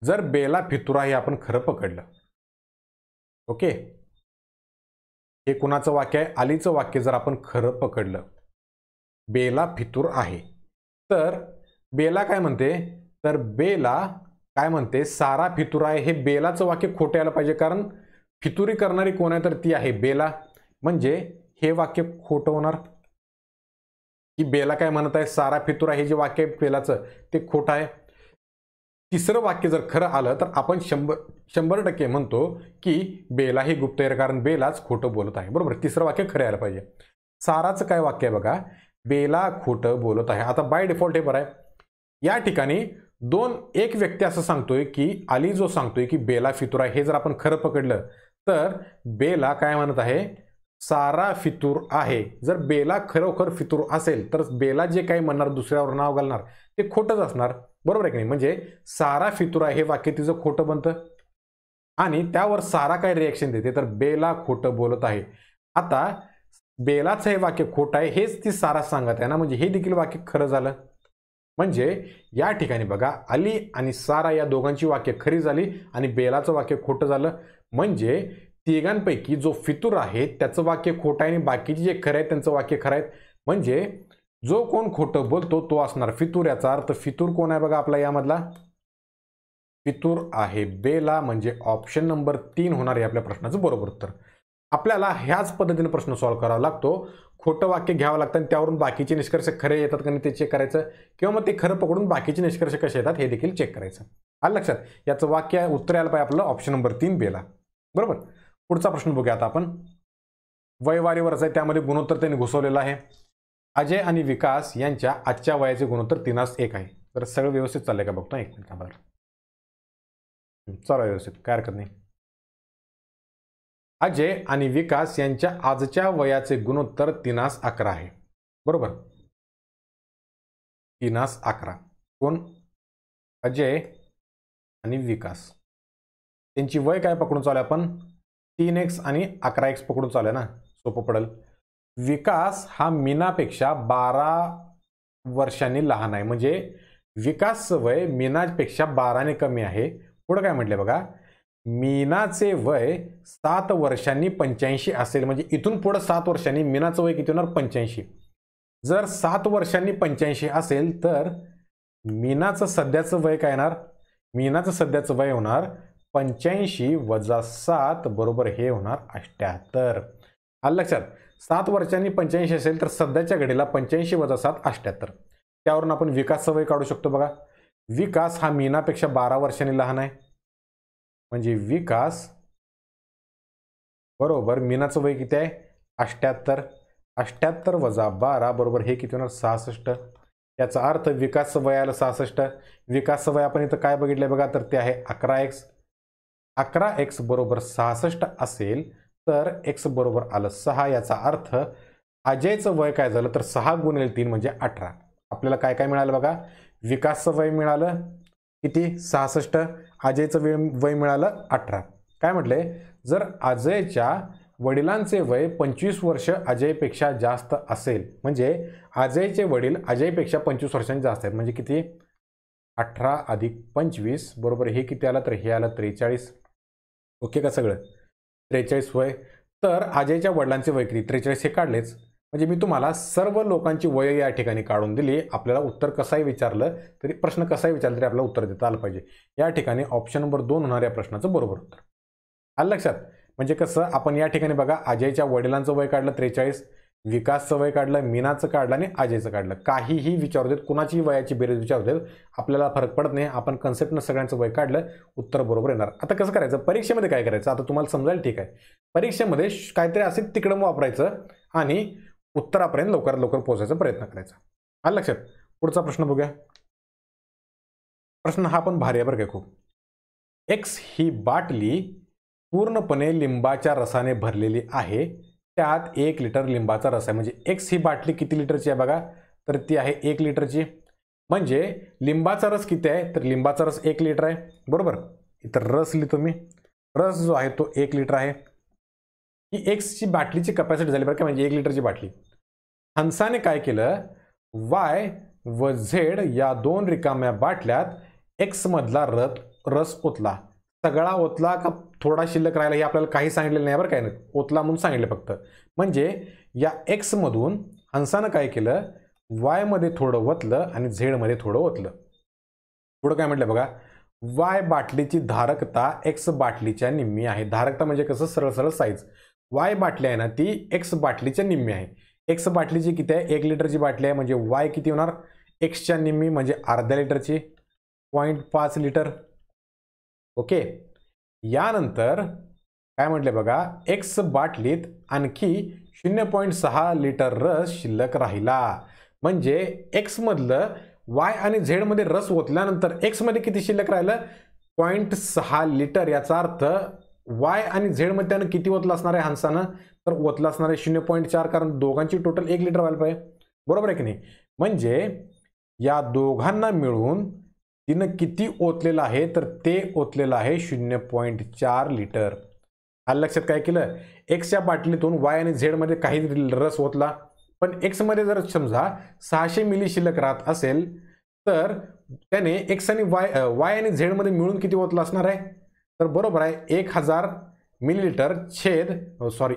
जर बेला फितूर आहे आपण खरं पकडलं, ओके, हे कुणाचं वाक्य आहे, अलीचं वाक्य जर आपण खरं पकडलं, बेला फितूर आहे, तर बेला काय म्हणते, तर बेला काय म्हणते, सारा फितूर आहे. हे बेलाचं वाक्य खोटं यायला पाहिजे, कारण फितुरी करणारी कोण आहे तर ती आहे बेला. म्हणजे हे वाक्य खोटं होणार, की बेला काय म्हणत आहे, सारा फितूर आहे, हे जे वाक्य आहे बेलाचं ते खोटं आहे. तिसरं वाक्य जर खरं आलं तर आपण 100% म्हणतो की बेला ही गुप्तहेर, कारण बेलाच खोटं बोलत आहे, बरोबर. तिसरं वाक्य खरं यायला पाहिजे. साराचं काय वाक्य आहे बघा, बेला खोटं बोलत आहे. आता बाय डिफॉल्ट हे बरं आहे, या ठिकाणी एक व्यक्ती असं सांगतोय की अली जो सांगतोय की बेला फितूर आहे, हे जर आपण खरं पकडलं तर बेला काय म्हणत आहे, सारा फितूर आहे. जर बेला खरोखर फितूर असेल तर बेला जे काही म्हणणार, दुसऱ्यावर नाव घालणार, ते खोटंच असणार, बरोबर आहे की नाही. म्हणजे सारा फितूर आहे हे वाक्य तिचं खोटं बनतं, आणि त्यावर सारा काय रिएक्शन देते, तर बेला खोटं बोलत आहे. आता बेलाचं हे वाक्य खोटं आहे हेच ती सारा सांगत आहे ना, म्हणजे हे देखील वाक्य खरं झालं. म्हणजे या ठिकाणी बघा, अली आणि सारा या दोघांची वाक्य खरी झाली आणि बेलाचं वाक्य खोटं झालं. म्हणजे तिघांपैकी जो फितूर आहे त्याचं वाक्य खोटं आहे आणि बाकीचे जे खरं आहे त्यांचं वाक्य खरं आहे. म्हणजे जो कोण खोटं बोलतो तो असणार फितूर. याचा अर्थ फितूर कोण आहे बघा आपला यामधला, फितूर आहे बेला. म्हणजे ऑप्शन नंबर 3 होणार आहे आपल्या प्रश्नाचं बरोबर उत्तर. आपल्याला ह्याच पद्धतीने प्रश्न सॉल्व्ह करावा लागतो. खोटं वाक्य घ्यावं लागतं आणि त्यावरून बाकीचे निष्कर्ष खरे येतात का नाही ते चेक करायचं, किंवा मग ते खरं पकडून बाकीचे निष्कर्ष कसे येतात हे देखील चेक करायचं. आलं लक्षात. याचं वाक्य उत्तर यायला पाहिजे आपलं ऑप्शन नंबर 3 बेला, बरोबर. पुढचा प्रश्न बघूया आता आपण. वयवारीवरच आहे, त्यामध्ये गुणोत्तर त्यांनी घुसवलेलं आहे. अजय आणि विकास यांच्या आजच्या वयाचे गुणोत्तर 3:1 आहे. तर सगळं व्यवस्थित चाललंय का बघतो, एक मिनिट थांबा. चालू व्यवस्थित, काय हरकत नाही. अजय आणि विकास यांच्या आजच्या वयाचे गुणोत्तर 3:11 आहे, बरोबर. 3:11. कोण, अजय आणि विकास. त्यांची वय काय पकडून चालू आहे आपण, 3x आणि 11x पकडून चालू आहे ना, सोपं पडेल. विकास हा मीनापेक्षा 12 वर्षांनी लहान आहे. म्हणजे विकासचं वय मीनापेक्षा 12ने कमी आहे. पुढं काय म्हटलं बघा, मीनाचे वय 7 वर्षांनी 85 असेल, म्हणजे इथून पुढं 7 वर्षांनी मीनाचं वय किती होणार 85. जर 7 वर्षांनी 85 असेल तर मीनाचं सध्याचं वय काय येणार, मीनाचं सध्याचं वय होणार 85 वजा 7 बरोबर हे होणार 78. आलं लक्षात. 7 वर्षांनी 85 असेल तर सध्याच्या घडीला 85 वजा 7 78. त्यावरून आपण विकासचं वय काढू शकतो बघा. विकास हा मीनापेक्षा 12 वर्षांनी लहान आहे, म्हणजे विकास बरोबर मीनाचं वय किती आहे 78. 78 वजा 12 बरोबर हे किती होणार 66. याचा अर्थ विकासचं वय आलं 66. विकासचं वय आपण इथं काय बघितलंय बघा, तर ते आहे 11x. 11x बरोबर 66 असेल तर x बरोबर आलं 6. याचा अर्थ अजयचं वय काय झालं तर 6 गुणिले 3 म्हणजे 18. आपल्याला काय काय मिळालं बघा, विकासचं वय मिळालं किती 66, अजयचं वय मिळालं 18. काय म्हटले, जर अजयच्या वडिलांचे वय 25 वर्ष अजयपेक्षा जास्त असेल, म्हणजे अजयचे वडील अजयपेक्षा 25 वर्षांनी जास्त आहेत, म्हणजे किती 18 अधिक 25 बरोबर हे किती आलं तर हे आलं 43. ओके का सगळं. 43 वय. तर अजयच्या वडिलांचे वय किती 43 हे काढलेच, म्हणजे मी तुम्हाला सर्व लोकांची वय या ठिकाणी काढून दिली. आपल्याला उत्तर कसंही विचारलं तरी, प्रश्न कसाही विचारला तरी आपल्याला उत्तर देता आलं पाहिजे. या ठिकाणी ऑप्शन नंबर 2 होणार या प्रश्नाचं बरोबर उत्तर. आलं लक्षात. म्हणजे कसं आपण या ठिकाणी बघा, अजयच्या वडिलांचं वय काढलं 43, विकासचं वय काढलं, मीनाचं काढलं आणि अजयचं काढलं. काहीही विचारू देत, कुणाची वयाची बेरीज विचारू देत, आपल्याला फरक पडत नाही. आपण कन्सेप्टनं सगळ्यांचं वय काढलं, उत्तर बरोबर येणार. आता कसं करायचं, परीक्षेमध्ये काय करायचं आता तुम्हाला समजायला ठीक आहे. परीक्षेमध्ये काहीतरी असेल तिकडं वापरायचं आणि उत्तरापर्यंत लवकरात लवकर पोहोचायचा प्रयत्न करायचा. आलं लक्षात. पुढचा प्रश्न बघूया. प्रश्न हा पण भारी आहे बरं का खूप. एक्स ही बाटली पूर्णपणे लिंबाच्या रसाने भरलेली आहे, त्यात 1 लिटर लिंबाचा रस आहे. म्हणजे एक्स ही बाटली किती लिटरची आहे बघा, तर ती आहे 1 लिटरची. म्हणजे लिंबाचा रस किती आहे, तर लिंबाचा रस 1 लिटर आहे बरोबर. इथं रस लिहितो मी. रस जो आहे तो 1 लिटर आहे. ही एक्सची बाटलीची कपॅसिटी झाली बरं का, म्हणजे 1 लिटरची बाटली. हंसाने काय केलं, वाय व झेड या 2 रिकाम्या बाटल्यात एक्स मधला रस ओतला. सगळा ओतला का थोडा शिल्लक राहिला हे आपल्याला काही सांगितलेलं नाही बरं काय, नाही ओतला म्हणून सांगितलं फक्त. म्हणजे या एक्स मधून हंसानं काय केलं, वाय मध्ये थोडं ओतलं आणि झेड मध्ये थोडं ओतलं. पुढं काय म्हटलं बघा, वाय बाटलीची धारकता एक्स बाटलीच्या निम्मी आहे. धारकता म्हणजे कसं सरळ सरळ साईज. वाय बाटली आहे ना ती एक्स बाटलीच्या निम्मी आहे. एक्स बाटलीची किती आहे 1 लिटरची बाटली आहे, म्हणजे वाय किती होणार एक्सच्या निम्मी म्हणजे अर्ध्या लिटरची 0.5 लिटर. ओके. यानंतर काय म्हटले बघा, एक्स बाटलीत आणखी 0.6 लिटर रस शिल्लक राहिला. म्हणजे एक्स मधलं वाय आणि झेड मध्ये रस ओतल्यानंतर एक्स मध्ये किती शिल्लक राहिलं 0.6 लिटर. याचा अर्थ वाय आणि झेड मध्ये त्यानं किती ओतलं असणार आहे हंसानं, तर ओतलं असणार आहे 0.4, कारण दोघांची टोटल 1 लिटर व्हायला पाहिजे बरोबर आहे की नाही. म्हणजे या दोघांना मिळून तिनं किती ओतलेलं आहे, तर ते ओतलेलं आहे 0.4 लिटर. आलं लक्षात. काय केलं, एक्सच्या बाटलीतून वाय आणि झेड मध्ये काही रस ओतला, पण एक्स मध्ये जर समजा 600 मिली शिल्लक राहत असेल तर त्याने एक्स आणि वाय आणि झेड मध्ये मिळून किती ओतलं असणार आहे, तर बरोबर आहे 1000 मिलीलिटर छेद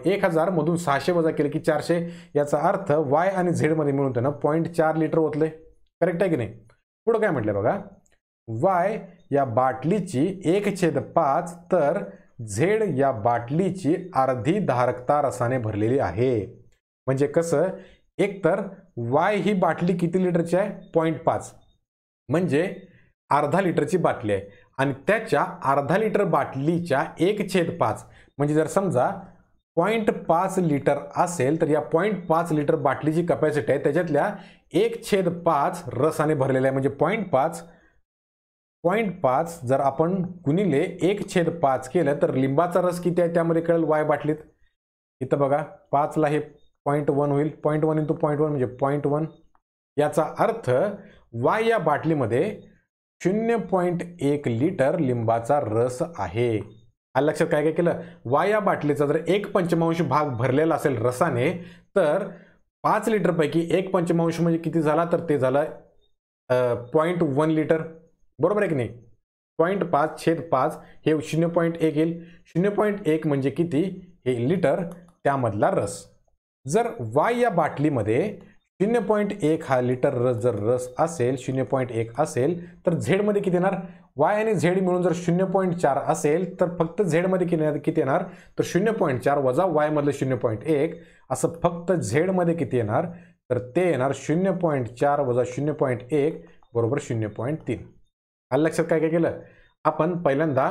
1000 मधून 600 वजा केले की 400. याचा अर्थ वाय आणि झेड मध्ये मिळून त्यानं 0.4 लिटर ओतले. करेक्ट आहे की नाही. पुढं काय म्हटलं बघा, वाय या बाटलीची 1/5 तर झेड या बाटलीची अर्धी धारकता रसाने भरलेली आहे. म्हणजे कसं, एक तर वाय ही बाटली किती लिटरची आहे 0.5, म्हणजे अर्धा लिटरची बाटली आहे आणि त्याच्या अर्धा लिटर बाटलीच्या 1/5 म्हणजे जर समजा 0.5 लिटर असेल तर या 0.5 लिटर बाटलीची कपॅसिटी आहे, त्याच्यातल्या 1/5 रसाने भरलेला आहे. म्हणजे 0.5 जर आपण गुणिले 1/5 केलं तर लिंबाचा रस किती आहे त्यामध्ये कळेल वाय बाटलीत. इथं बघा 5 ला हे 0.1 होईल, 0.1 × 0.1 म्हणजे 0.1. याचा अर्थ वाय या बाटलीमध्ये 0.1 लिटर लिंबाचा रस आहे. आलं लक्षात. काय काय केलं, वाय या बाटलीचा जर 1/5 भाग भरलेला असेल रसाने तर 5 लिटर पैकी 1/5 म्हणजे किती झाला, तर ते झालं 0.1 लिटर, बरोबर आहे की नाही. 0.5/5 हे 0.1 येईल. 0.1 म्हणजे किती, हे लिटर, त्यामधला रस. जर वाय या बाटलीमध्ये 0.1 हा लिटर रस जर रस असेल, 0.1 असेल, तर झेडमध्ये किती येणार, वाय आणि झेड मिळून जर 0.4 असेल तर फक्त झेडमध्ये किती येणार, तर 0.4 वजा वाय मधलं 0.1 असं फक्त झेडमध्ये किती येणार, तर ते येणार 0.4 वजा 0.1 बरोबर 0.3. आलं लक्षात काय काय केलं आपण. पहिल्यांदा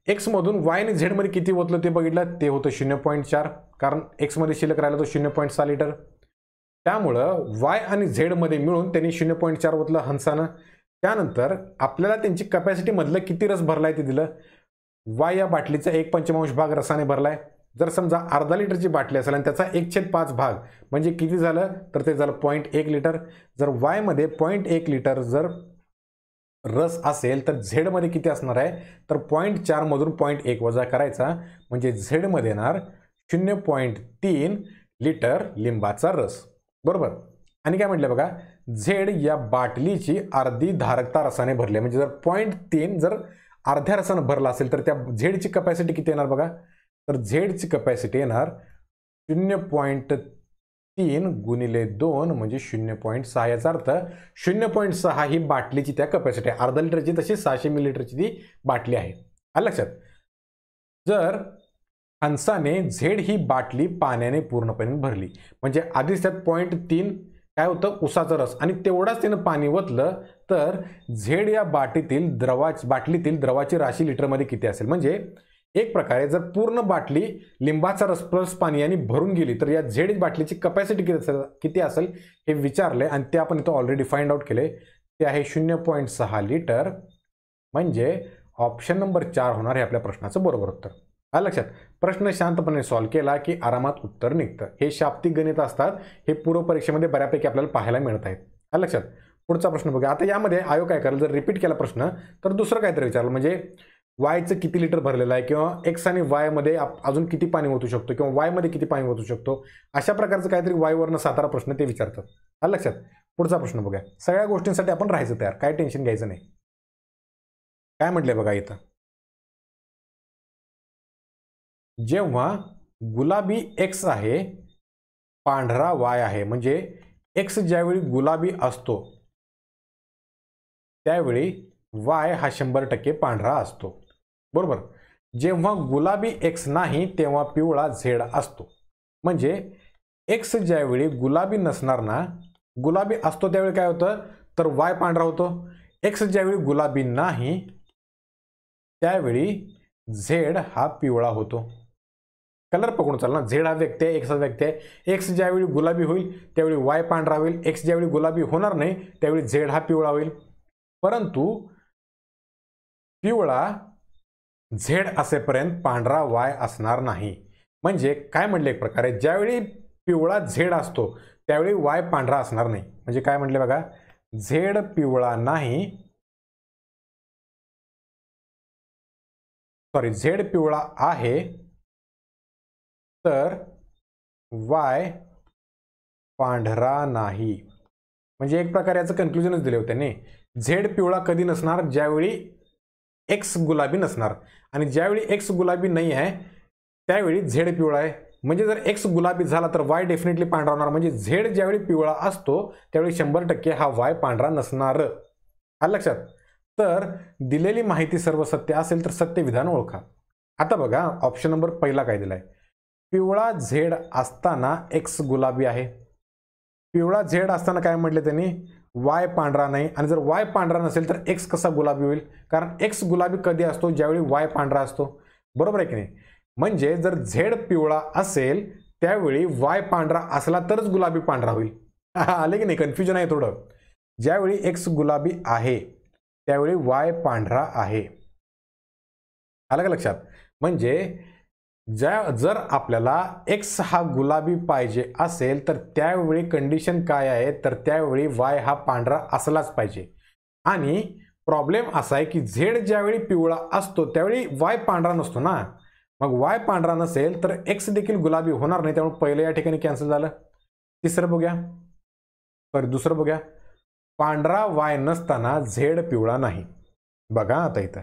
एक्स मधून वाय आणि झेड मध्ये किती ओतलं ते बघितलं, ते होतं 0.4, कारण एक्स मध्ये शिल्लक राहिला तो 0.6 लिटर. त्यामुळं वाय आणि झेड मध्ये मिळून त्यांनी 0.4 ओतलं हंसानं. त्यानंतर आपल्याला त्यांची कॅपॅसिटी मधलं किती रस भरलाय ते दिलं. वाय या बाटलीचा 1/5 भाग रसाने भरलाय. जर समजा अर्धा लिटरची बाटली असेल आणि त्याचा 1/5 भाग म्हणजे किती झालं, तर ते झालं 0.1 लिटर. जर वाय मध्ये 0.1 लिटर जर रस असेल तर झेड मध्ये किती असणार आहे, तर 0.4 मधून 0.1 वजा करायचा म्हणजे झेड मध्ये येणार 0.3 लिटर लिंबाचा रस, बरोबर. आणि काय म्हटलं बघा, झेड या बाटलीची अर्धी धारकता रसाने भरली, म्हणजे जर 0.3 जर अर्ध्या रसानं भरला असेल तर त्या झेडची कॅपॅसिटी किती येणार बघा, तर झेडची कॅपॅसिटी येणार 0.3 गुणिले 2 म्हणजे 0.6. याचा अर्थ 0.6 ही बाटलीची त्या कॅपॅसिटी आहे. अर्धा लिटरची तशी 600 मिलीलिटरची ती बाटली आहे. आलं लक्षात. जर हंसाने झेड ही बाटली पाण्याने पूर्णपणे भरली, म्हणजे आधीच त्यात 0.3 काय होतं, उसाचा रस, आणि तेवढाच त्यानं पाणी ओतलं, तर झेड या बाटलीतील द्रवाची राशी लिटरमध्ये किती असेल. म्हणजे एक प्रकारे जर पूर्ण बाटली लिंबाचा रस प्लस पाणी यांनी भरून गेली तर या झेड बाटलीची कॅपॅसिटी किती असेल हे विचारले, आणि ते आपण इथं ऑलरेडी फाइंड आउट केले. ते आहे 0.6 लिटर. म्हणजे ऑप्शन नंबर 4 होणार हे आपल्या प्रश्नाचं बरोबर उत्तर. आलं लक्षात. प्रश्न शांतपणे सॉल्व्ह केला की आरामात उत्तर निघतं. हे शाब्दिक गणित असतात, हे पूर्व परीक्षेमध्ये बऱ्यापैकी आपल्याला पाहायला मिळत आहेत. आलं लक्षात. पुढचा प्रश्न बघा. आता यामध्ये आयोग काय करेल, जर रिपीट केला प्रश्न तर दुसरं काहीतरी विचारलं, म्हणजे वायचं किती लिटर भरलेलं आहे, किंवा एक्स आणि वाय मध्ये अजून किती पाणी ओतू शकतो, किंवा वाय मध्ये किती पाणी ओतू शकतो, अशा प्रकारचं काहीतरी वाय वरनं 7 प्रश्न ते विचारतात. आलं लक्षात. पुढचा प्रश्न बघा. सगळ्या गोष्टींसाठी आपण राहायचं तयार, काय टेन्शन घ्यायचं नाही. काय म्हटलंय बघा इथं, जेव्हा गुलाबी एक्स आहे, पांढरा वाय आहे, म्हणजे एक्स ज्यावेळी गुलाबी असतो त्यावेळी वाय हा 100% पांढरा असतो, बरोबर. जेव्हा गुलाबी एक्स नाही तेव्हा पिवळा झेड असतो. म्हणजे एक्स ज्यावेळी गुलाबी नसणार ना, गुलाबी असतो त्यावेळी काय होतं, तर वाय पांढरा होतो. एक्स ज्यावेळी गुलाबी नाही त्यावेळी झेड हा पिवळा होतो. कलर पकडून चाल ना, झेड हा व्यक्ती आहे, एक्स हा व्यक्ती आहे. एक्स ज्यावेळी गुलाबी होईल त्यावेळी वाय पांढरा होईल. एक्स ज्यावेळी गुलाबी होणार नाही त्यावेळी झेड हा पिवळा होईल. परंतु पिवळा झेड असेपर्यंत पांढरा वाय असणार नाही. म्हणजे काय म्हणले, एक प्रकारे ज्यावेळी पिवळा झेड असतो त्यावेळी वाय पांढरा असणार नाही. म्हणजे काय म्हणले बघा, झेड पिवळा नाही, झेड पिवळा आहे तर वाय पांढरा नाही. म्हणजे एक प्रकारे याचं कन्क्लुजनच दिले होते त्यांनी. झेड पिवळा कधी नसणार, ज्यावेळी एक्स गुलाबी नसणार, आणि ज्यावेळी एक्स गुलाबी नाही आहे त्यावेळी झेड पिवळा आहे. म्हणजे जर एक्स गुलाबी झाला तर वाय डेफिनेटली पांढरा होणार. म्हणजे झेड ज्यावेळी पिवळा असतो त्यावेळी 100% हा वाय पांढरा नसणार. आलं लक्षात. तर दिलेली माहिती सर्व सत्य असेल तर सत्य विधान ओळखा. आता बघा ऑप्शन नंबर पहिला काय दिलाय, पिवळा झेड असताना एक्स गुलाबी आहे. पिवळा झेड असताना काय म्हटले त्यांनी, वाय पांढरा नाही. आणि जर वाय पांढरा नसेल तर एक्स कसा गुलाबी होईल, कारण एक्स गुलाबी कधी असतो, ज्यावेळी वाय पांढरा असतो, बरोबर आहे की नाही. म्हणजे जर झेड पिवळा असेल त्यावेळी वाय पांढरा असला तरच गुलाबी पांढरा होईल. आले की नाही, कन्फ्युजन आहे थोडं. ज्यावेळी एक्स गुलाबी आहे त्यावेळी वाय पांढरा आहे. आलं का लक्षात. म्हणजे जर आपल्याला एक्स हा गुलाबी पाहिजे असेल तर त्यावेळी कंडिशन काय आहे, तर त्यावेळी वाय हा पांढरा असलाच पाहिजे. आणि प्रॉब्लेम असा आहे की झेड ज्यावेळी पिवळा असतो त्यावेळी वाय पांढरा नसतो ना. मग वाय पांढरा नसेल तर एक्स देखील गुलाबी होणार नाही, त्यामुळे पहिलं या ठिकाणी कॅन्सल झालं. तिसरं बघूया, दुसरं बघूया. पांढरा वाय नसताना झेड पिवळा नाही. बघा आता इथं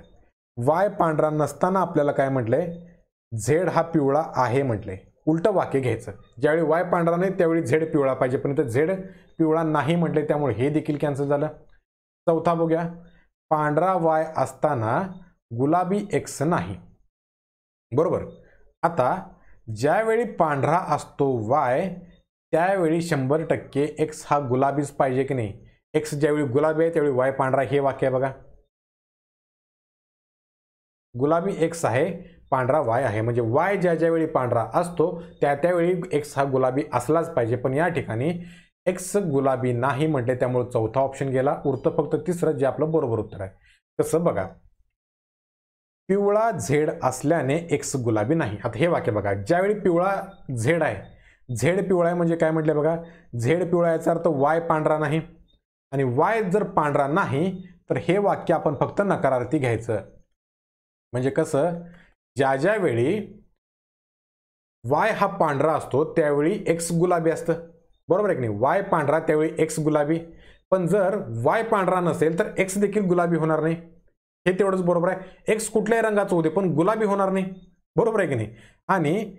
वाय पांढरा नसताना आपल्याला काय म्हटलंय, झेड हा पिवळा आहे म्हटलंय. उलटं वाक्य घ्यायचं, ज्यावेळी वाय पांढरा नाही त्यावेळी झेड पिवळा पाहिजे, पण इथं झेड पिवळा नाही म्हटले त्यामुळे हे देखील कॅन्सल झालं. चौथा बघूया, पांढरा वाय असताना गुलाबी एक्स नाही. बरोबर. आता ज्यावेळी पांढरा असतो वाय त्यावेळी 100% एक्स हा गुलाबीच पाहिजे की नाही. एक्स ज्यावेळी गुलाबी आहे त्यावेळी वाय पांढरा, हे वाक्य आहे बघा. गुलाबी एक्स आहे, पांढरा वाय आहे, म्हणजे वाय ज्यावेळी पांढरा असतो त्यावेळी एक्स हा गुलाबी असलाच पाहिजे. पण या ठिकाणी एक्स गुलाबी नाही म्हटले त्यामुळे चौथा ऑप्शन गेला. उरतं फक्त तिसरं, जे आपलं बरोबर उत्तर आहे. कसं बघा, पिवळा झेड असल्याने एक्स गुलाबी नाही. आता हे वाक्य बघा, ज्यावेळी पिवळा झेड आहे, झेड पिवळा आहे म्हणजे काय म्हटलं बघा, झेड पिवळा याचा अर्थ वाय पांढरा नाही, आणि वाय जर पांढरा नाही तर हे वाक्य आपण फक्त नकारार्थी घ्यायचं. म्हणजे कसं, ज्यावेळी वाय हा पांढरा असतो त्यावेळी एक्स गुलाबी असतं. बरोबर आहे की नाही. वाय पांढरा त्यावेळी एक्स गुलाबी. पण जर वाय पांढरा नसेल तर एक्स देखील गुलाबी होणार नाही. हे तेवढंच बरोबर आहे. एक्स कुठल्याही रंगाचं होते पण गुलाबी होणार नाही. बरोबर आहे की नाही. आणि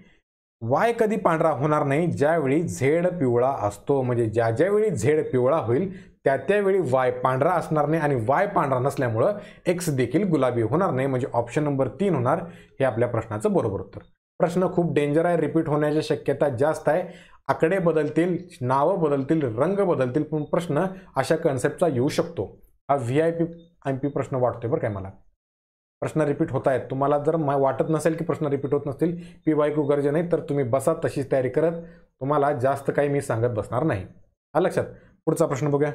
वाय कधी पांढरा होणार नाही, ज्यावेळी झेड पिवळा असतो. म्हणजे ज्यावेळी झेड पिवळा होईल त्यावेळी वाय पांढरा असणार नाही, आणि वाय पांढरा नसल्यामुळं एक्स देखील गुलाबी होणार नाही. म्हणजे ऑप्शन नंबर 3 होणार हे आपल्या प्रश्नाचं बरोबर उत्तर. प्रश्न खूप डेंजर आहे, रिपीट होण्याची शक्यता जास्त आहे. आकडे बदलतील, नावं बदलतील, रंग बदलतील, पण प्रश्न अशा कन्सेप्टचा येऊ शकतो. हा VIP MP प्रश्न वाटतोय बरं काय मला. प्रश्न रिपीट होत आहेत. तुम्हाला जर वाटत नसेल की प्रश्न रिपीट होत नसतील, PYQ गरजे नाही, तर तुम्ही बसा तशीच तयारी करत. तुम्हाला जास्त काही मी सांगत बसणार नाही. आलं लक्षात. पुढचा प्रश्न बघूया.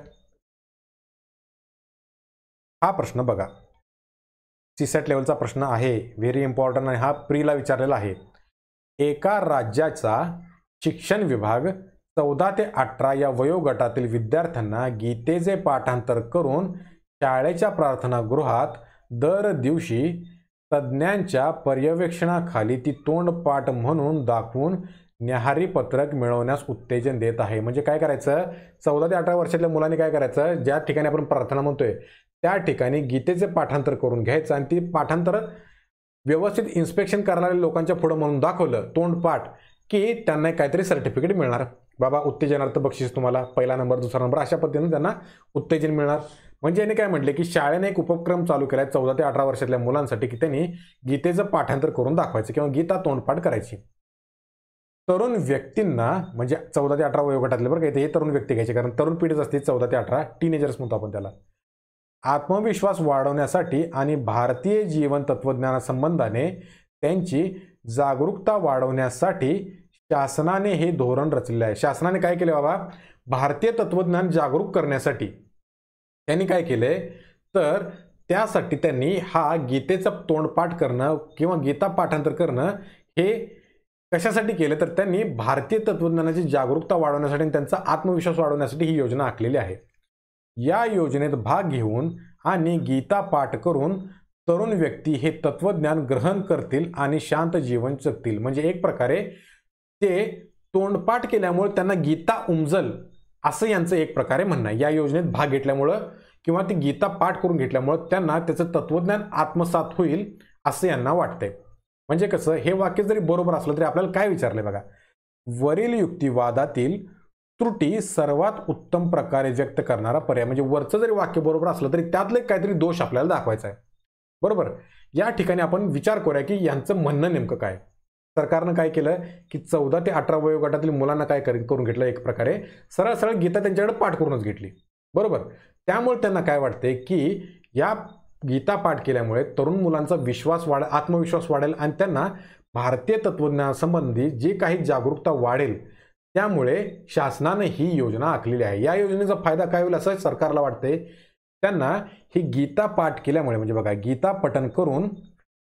हा प्रश्न बघा, CSAT लेवलचा प्रश्न आहे, व्हेरी इम्पॉर्टंट आहे. हा प्रीला विचारलेला आहे. एका राज्याचा शिक्षण विभाग 14 ते 18 या वयोगटातील विद्यार्थ्यांना गीतेचे पाठांतर करून शाळेच्या प्रार्थनागृहात दर दिवशी तज्ज्ञांच्या पर्यवेक्षणाखाली ती तोंडपाठ म्हणून दाखवून न्याहारी पत्रक मिळवण्यास उत्तेजन देत आहे. म्हणजे काय करायचं, 14 ते 18 वर्षातल्या मुलांनी काय करायचं, ज्या ठिकाणी आपण प्रार्थना म्हणतोय त्या ठिकाणी गीतेचे पाठांतर करून घ्यायचं, आणि ती पाठांतर व्यवस्थित इन्स्पेक्शन करणाऱ्या लोकांच्या पुढे म्हणून दाखवलं तोंडपाठ, की त्यांना काहीतरी सर्टिफिकेट मिळणार. बाबा उत्तेजनार्थ बक्षीस तुम्हाला, पहिला नंबर, दुसरा नंबर, अशा पद्धतीने त्यांना उत्तेजन मिळणार. म्हणजे याने काय म्हटले की शाळेने एक उपक्रम चालू केलाय 14 ते 18 वर्षातल्या मुलांसाठी, की त्यांनी गीतेचं पाठांतर करून दाखवायचं किंवा गीता तोंडपाठ करायची. तरुण व्यक्तींना, म्हणजे 14 ते 18 वयोगटातले बरं का, हे तरुण व्यक्ती घ्यायचे, कारण तरुण पिढीच असते 14 ते 18, टीनेजर्स म्हणतो आपण त्याला. आत्मविश्वास वाढवण्यासाठी आणि भारतीय जीवन तत्वज्ञानासंबंधाने त्यांची जागरूकता वाढवण्यासाठी शासनाने हे धोरण रचले आहे. शासनाने काय केले बाबा, भारतीय तत्वज्ञान जागरूक करण्यासाठी त्यांनी काय केले, तर त्यासाठी त्यांनी हा गीतेचा तोंडपाठ करणं किंवा गीता पाठांतर करणं हे कशासाठी केलं, तर त्यांनी भारतीय तत्वज्ञानाची जागरूकता वाढवण्यासाठी आणि त्यांचा आत्मविश्वास वाढवण्यासाठी ही योजना आखलेली आहे. या योजनेत भाग घेऊन आणि गीता पाठ करून तरुण व्यक्ती हे तत्वज्ञान ग्रहण करतील आणि शांत जीवन जगतील. म्हणजे एक प्रकारे ते तोंडपाठ केल्यामुळे त्यांना गीता उमजल, असं यांचं एक प्रकारे म्हणणं आहे. या योजनेत भाग घेतल्यामुळं किंवा ती गीता पाठ करून घेतल्यामुळं त्यांना त्याचं तत्वज्ञान आत्मसात होईल असं यांना वाटतंय. म्हणजे कसं, हे वाक्य जरी बरोबर असलं तरी आपल्याला काय विचारलंय बघा, वरील युक्तिवादातील त्रुटी सर्वात उत्तम प्रकारे व्यक्त करणारा पर्याय. म्हणजे वरचं जरी वाक्य बरोबर असलं तरी त्यातलं काहीतरी दोष आपल्याला दाखवायचा आहे. बरोबर. या ठिकाणी आपण विचार करूया की यांचं म्हणणं नेमकं काय. सरकारनं काय केलं की 14 ते 18 वयोगटातील मुलांना काय करून घेतलं, एक प्रकारे सरळ सरळ गीता त्यांच्याकडे पाठ करूनच घेतली. बरोबर. त्यामुळे त्यांना काय वाटते की या गीता पाठ केल्यामुळे तरुण मुलांचा विश्वास वाढेल, आत्मविश्वास वाढेल, आणि त्यांना भारतीय तत्वज्ञानासंबंधी जी काही जागरूकता वाढेल, त्यामुळे शासनाने ही योजना आखलेली आहे. या योजनेचा फायदा काय होईल असं सरकारला वाटते. त्यांना ही गीता पाठ केल्यामुळे, म्हणजे बघा, गीता पठण करून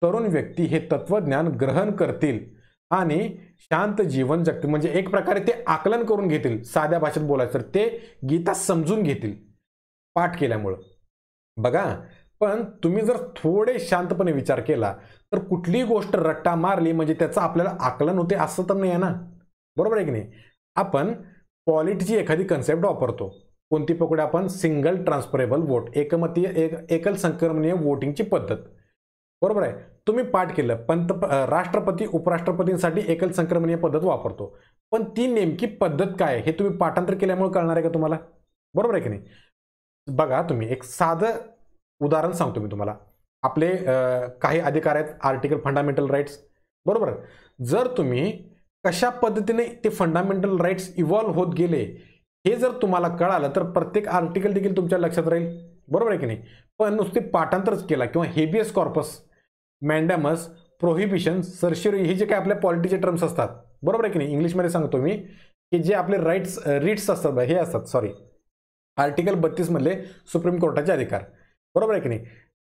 तरुण व्यक्ती हे तत्वज्ञान ग्रहण करतील आणि शांत जीवन जगतील. म्हणजे एक प्रकारे ते आकलन करून घेतील, साध्या भाषेत बोलायचं तर ते गीता समजून घेतील पाठ केल्यामुळं. बघा, पण तुम्ही जर थोडे शांतपणे विचार केला तर कुठलीही गोष्ट रट्टा मारली म्हणजे त्याचं आपल्याला आकलन होते असं तर नाही आहे ना. बरोबर आहे की नाही. आपण पॉलिटीची एखादी कन्सेप्ट वापरतो, कोणती पकडूया आपण? सिंगल ट्रान्सफरेबल वोट, एकल संक्रमणीय वोटिंगची पद्धत. बरोबर आहे. तुम्ही पाठ केलं राष्ट्रपती उपराष्ट्रपतींसाठी एकल संक्रमणीय पद्धत वापरतो, पण ती नेमकी पद्धत काय हे तुम्ही पाठांतर केल्यामुळे कळणार आहे का तुम्हाला? बरोबर आहे की नाही? बघा, तुम्ही एक साधं उदाहरण सांगतो मी तुम्हाला. आपले काही अधिकार आहेत, आर्टिकल फंडामेंटल राईट्स. बरोबर. जर तुम्ही कशा पद्धतीने ते फंडामेंटल राईट्स इव्हॉल्व्ह होत गेले हे जर तुम्हाला कळालं तर प्रत्येक आर्टिकल देखील तुमच्या लक्षात राहील. बरोबर आहे की नाही? पण नुसते पाठांतरच केला किंवा हेबियस कॉर्पस, मॅन्डॅमस, प्रोहिबिशन, सर्शियरी हे जे काही आपल्या पॉलिटीचे टर्म्स असतात, बरोबर आहे की नाही? इंग्लिशमध्ये सांगतो मी की जे आपले रिट्स असतात, हे असतात, सॉरी, आर्टिकल 32 मधले सुप्रीम कोर्टाचे अधिकार. बरोबर आहे की नाही?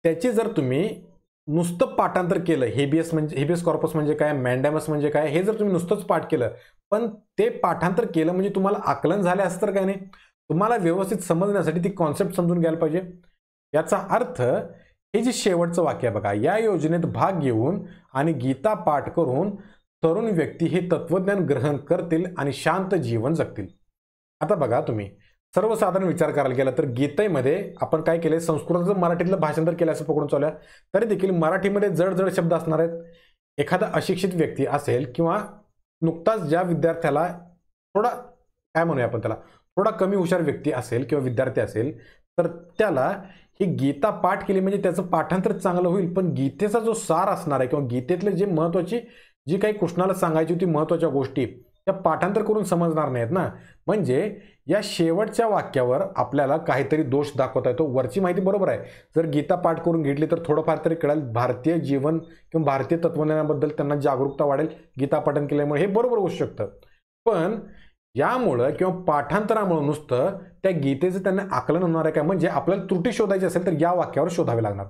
त्याची जर तुम्ही नुसतं पाठांतर केलं, हेबियस कॉर्पस म्हणजे काय, मॅन्डॅमस म्हणजे काय, हे जर तुम्ही नुसतंच पाठ केलं, पण ते पाठांतर केलं म्हणजे तुम्हाला आकलन झाले असं तर काय नाही, तुम्हाला व्यवस्थित समजण्यासाठी ती कॉन्सेप्ट समजून घ्यायला पाहिजे. याचा अर्थ हे जे शेवटचं वाक्य आहे बघा, या योजनेत भाग घेऊन आणि गीता पाठ करून तरुण व्यक्ती हे तत्वज्ञान ग्रहण करतील आणि शांत जीवन जगतील. आता बघा, तुम्ही सर्वसाधारण विचार करायला गेला तर गीतेमध्ये आपण काय केले, संस्कृताचं मराठीतलं भाषांतर केलं असं पकडून चालूया, तरी देखील मराठीमध्ये जड शब्द असणार आहेत. एखादा अशिक्षित व्यक्ती असेल किंवा नुकताच ज्या विद्यार्थ्याला थोडा काय म्हणूया आपण त्याला, थोडा कमी हुशार व्यक्ती असेल किंवा विद्यार्थी असेल, तर त्याला ही गीता पाठ केली म्हणजे त्याचं पाठांतर चांगलं होईल. पण गीतेचा जो सार असणार आहे किंवा गीतेतले जे महत्वाची जी काही कृष्णाला सांगायची होती महत्वाच्या गोष्टी, त्या पाठांतर करून समजणार नाहीत ना. म्हणजे या शेवटच्या वाक्यावर आपल्याला काहीतरी दोष दाखवता येतो. वरची माहिती बरोबर आहे, जर गीता पाठ करून घेतली तर थोडंफार तरी कळेल, भारतीय जीवन किंवा भारतीय तत्वज्ञानाबद्दल त्यांना जागरूकता वाढेल गीता पाठन केल्यामुळे, हे बरोबर होऊ शकतं. पण यामुळं किंवा पाठांतरामुळे नुसतं त्या गीतेचं त्यांना आकलन होणार आहे का? म्हणजे आपल्याला त्रुटी शोधायची असेल तर या वाक्यावर शोधावे लागणार.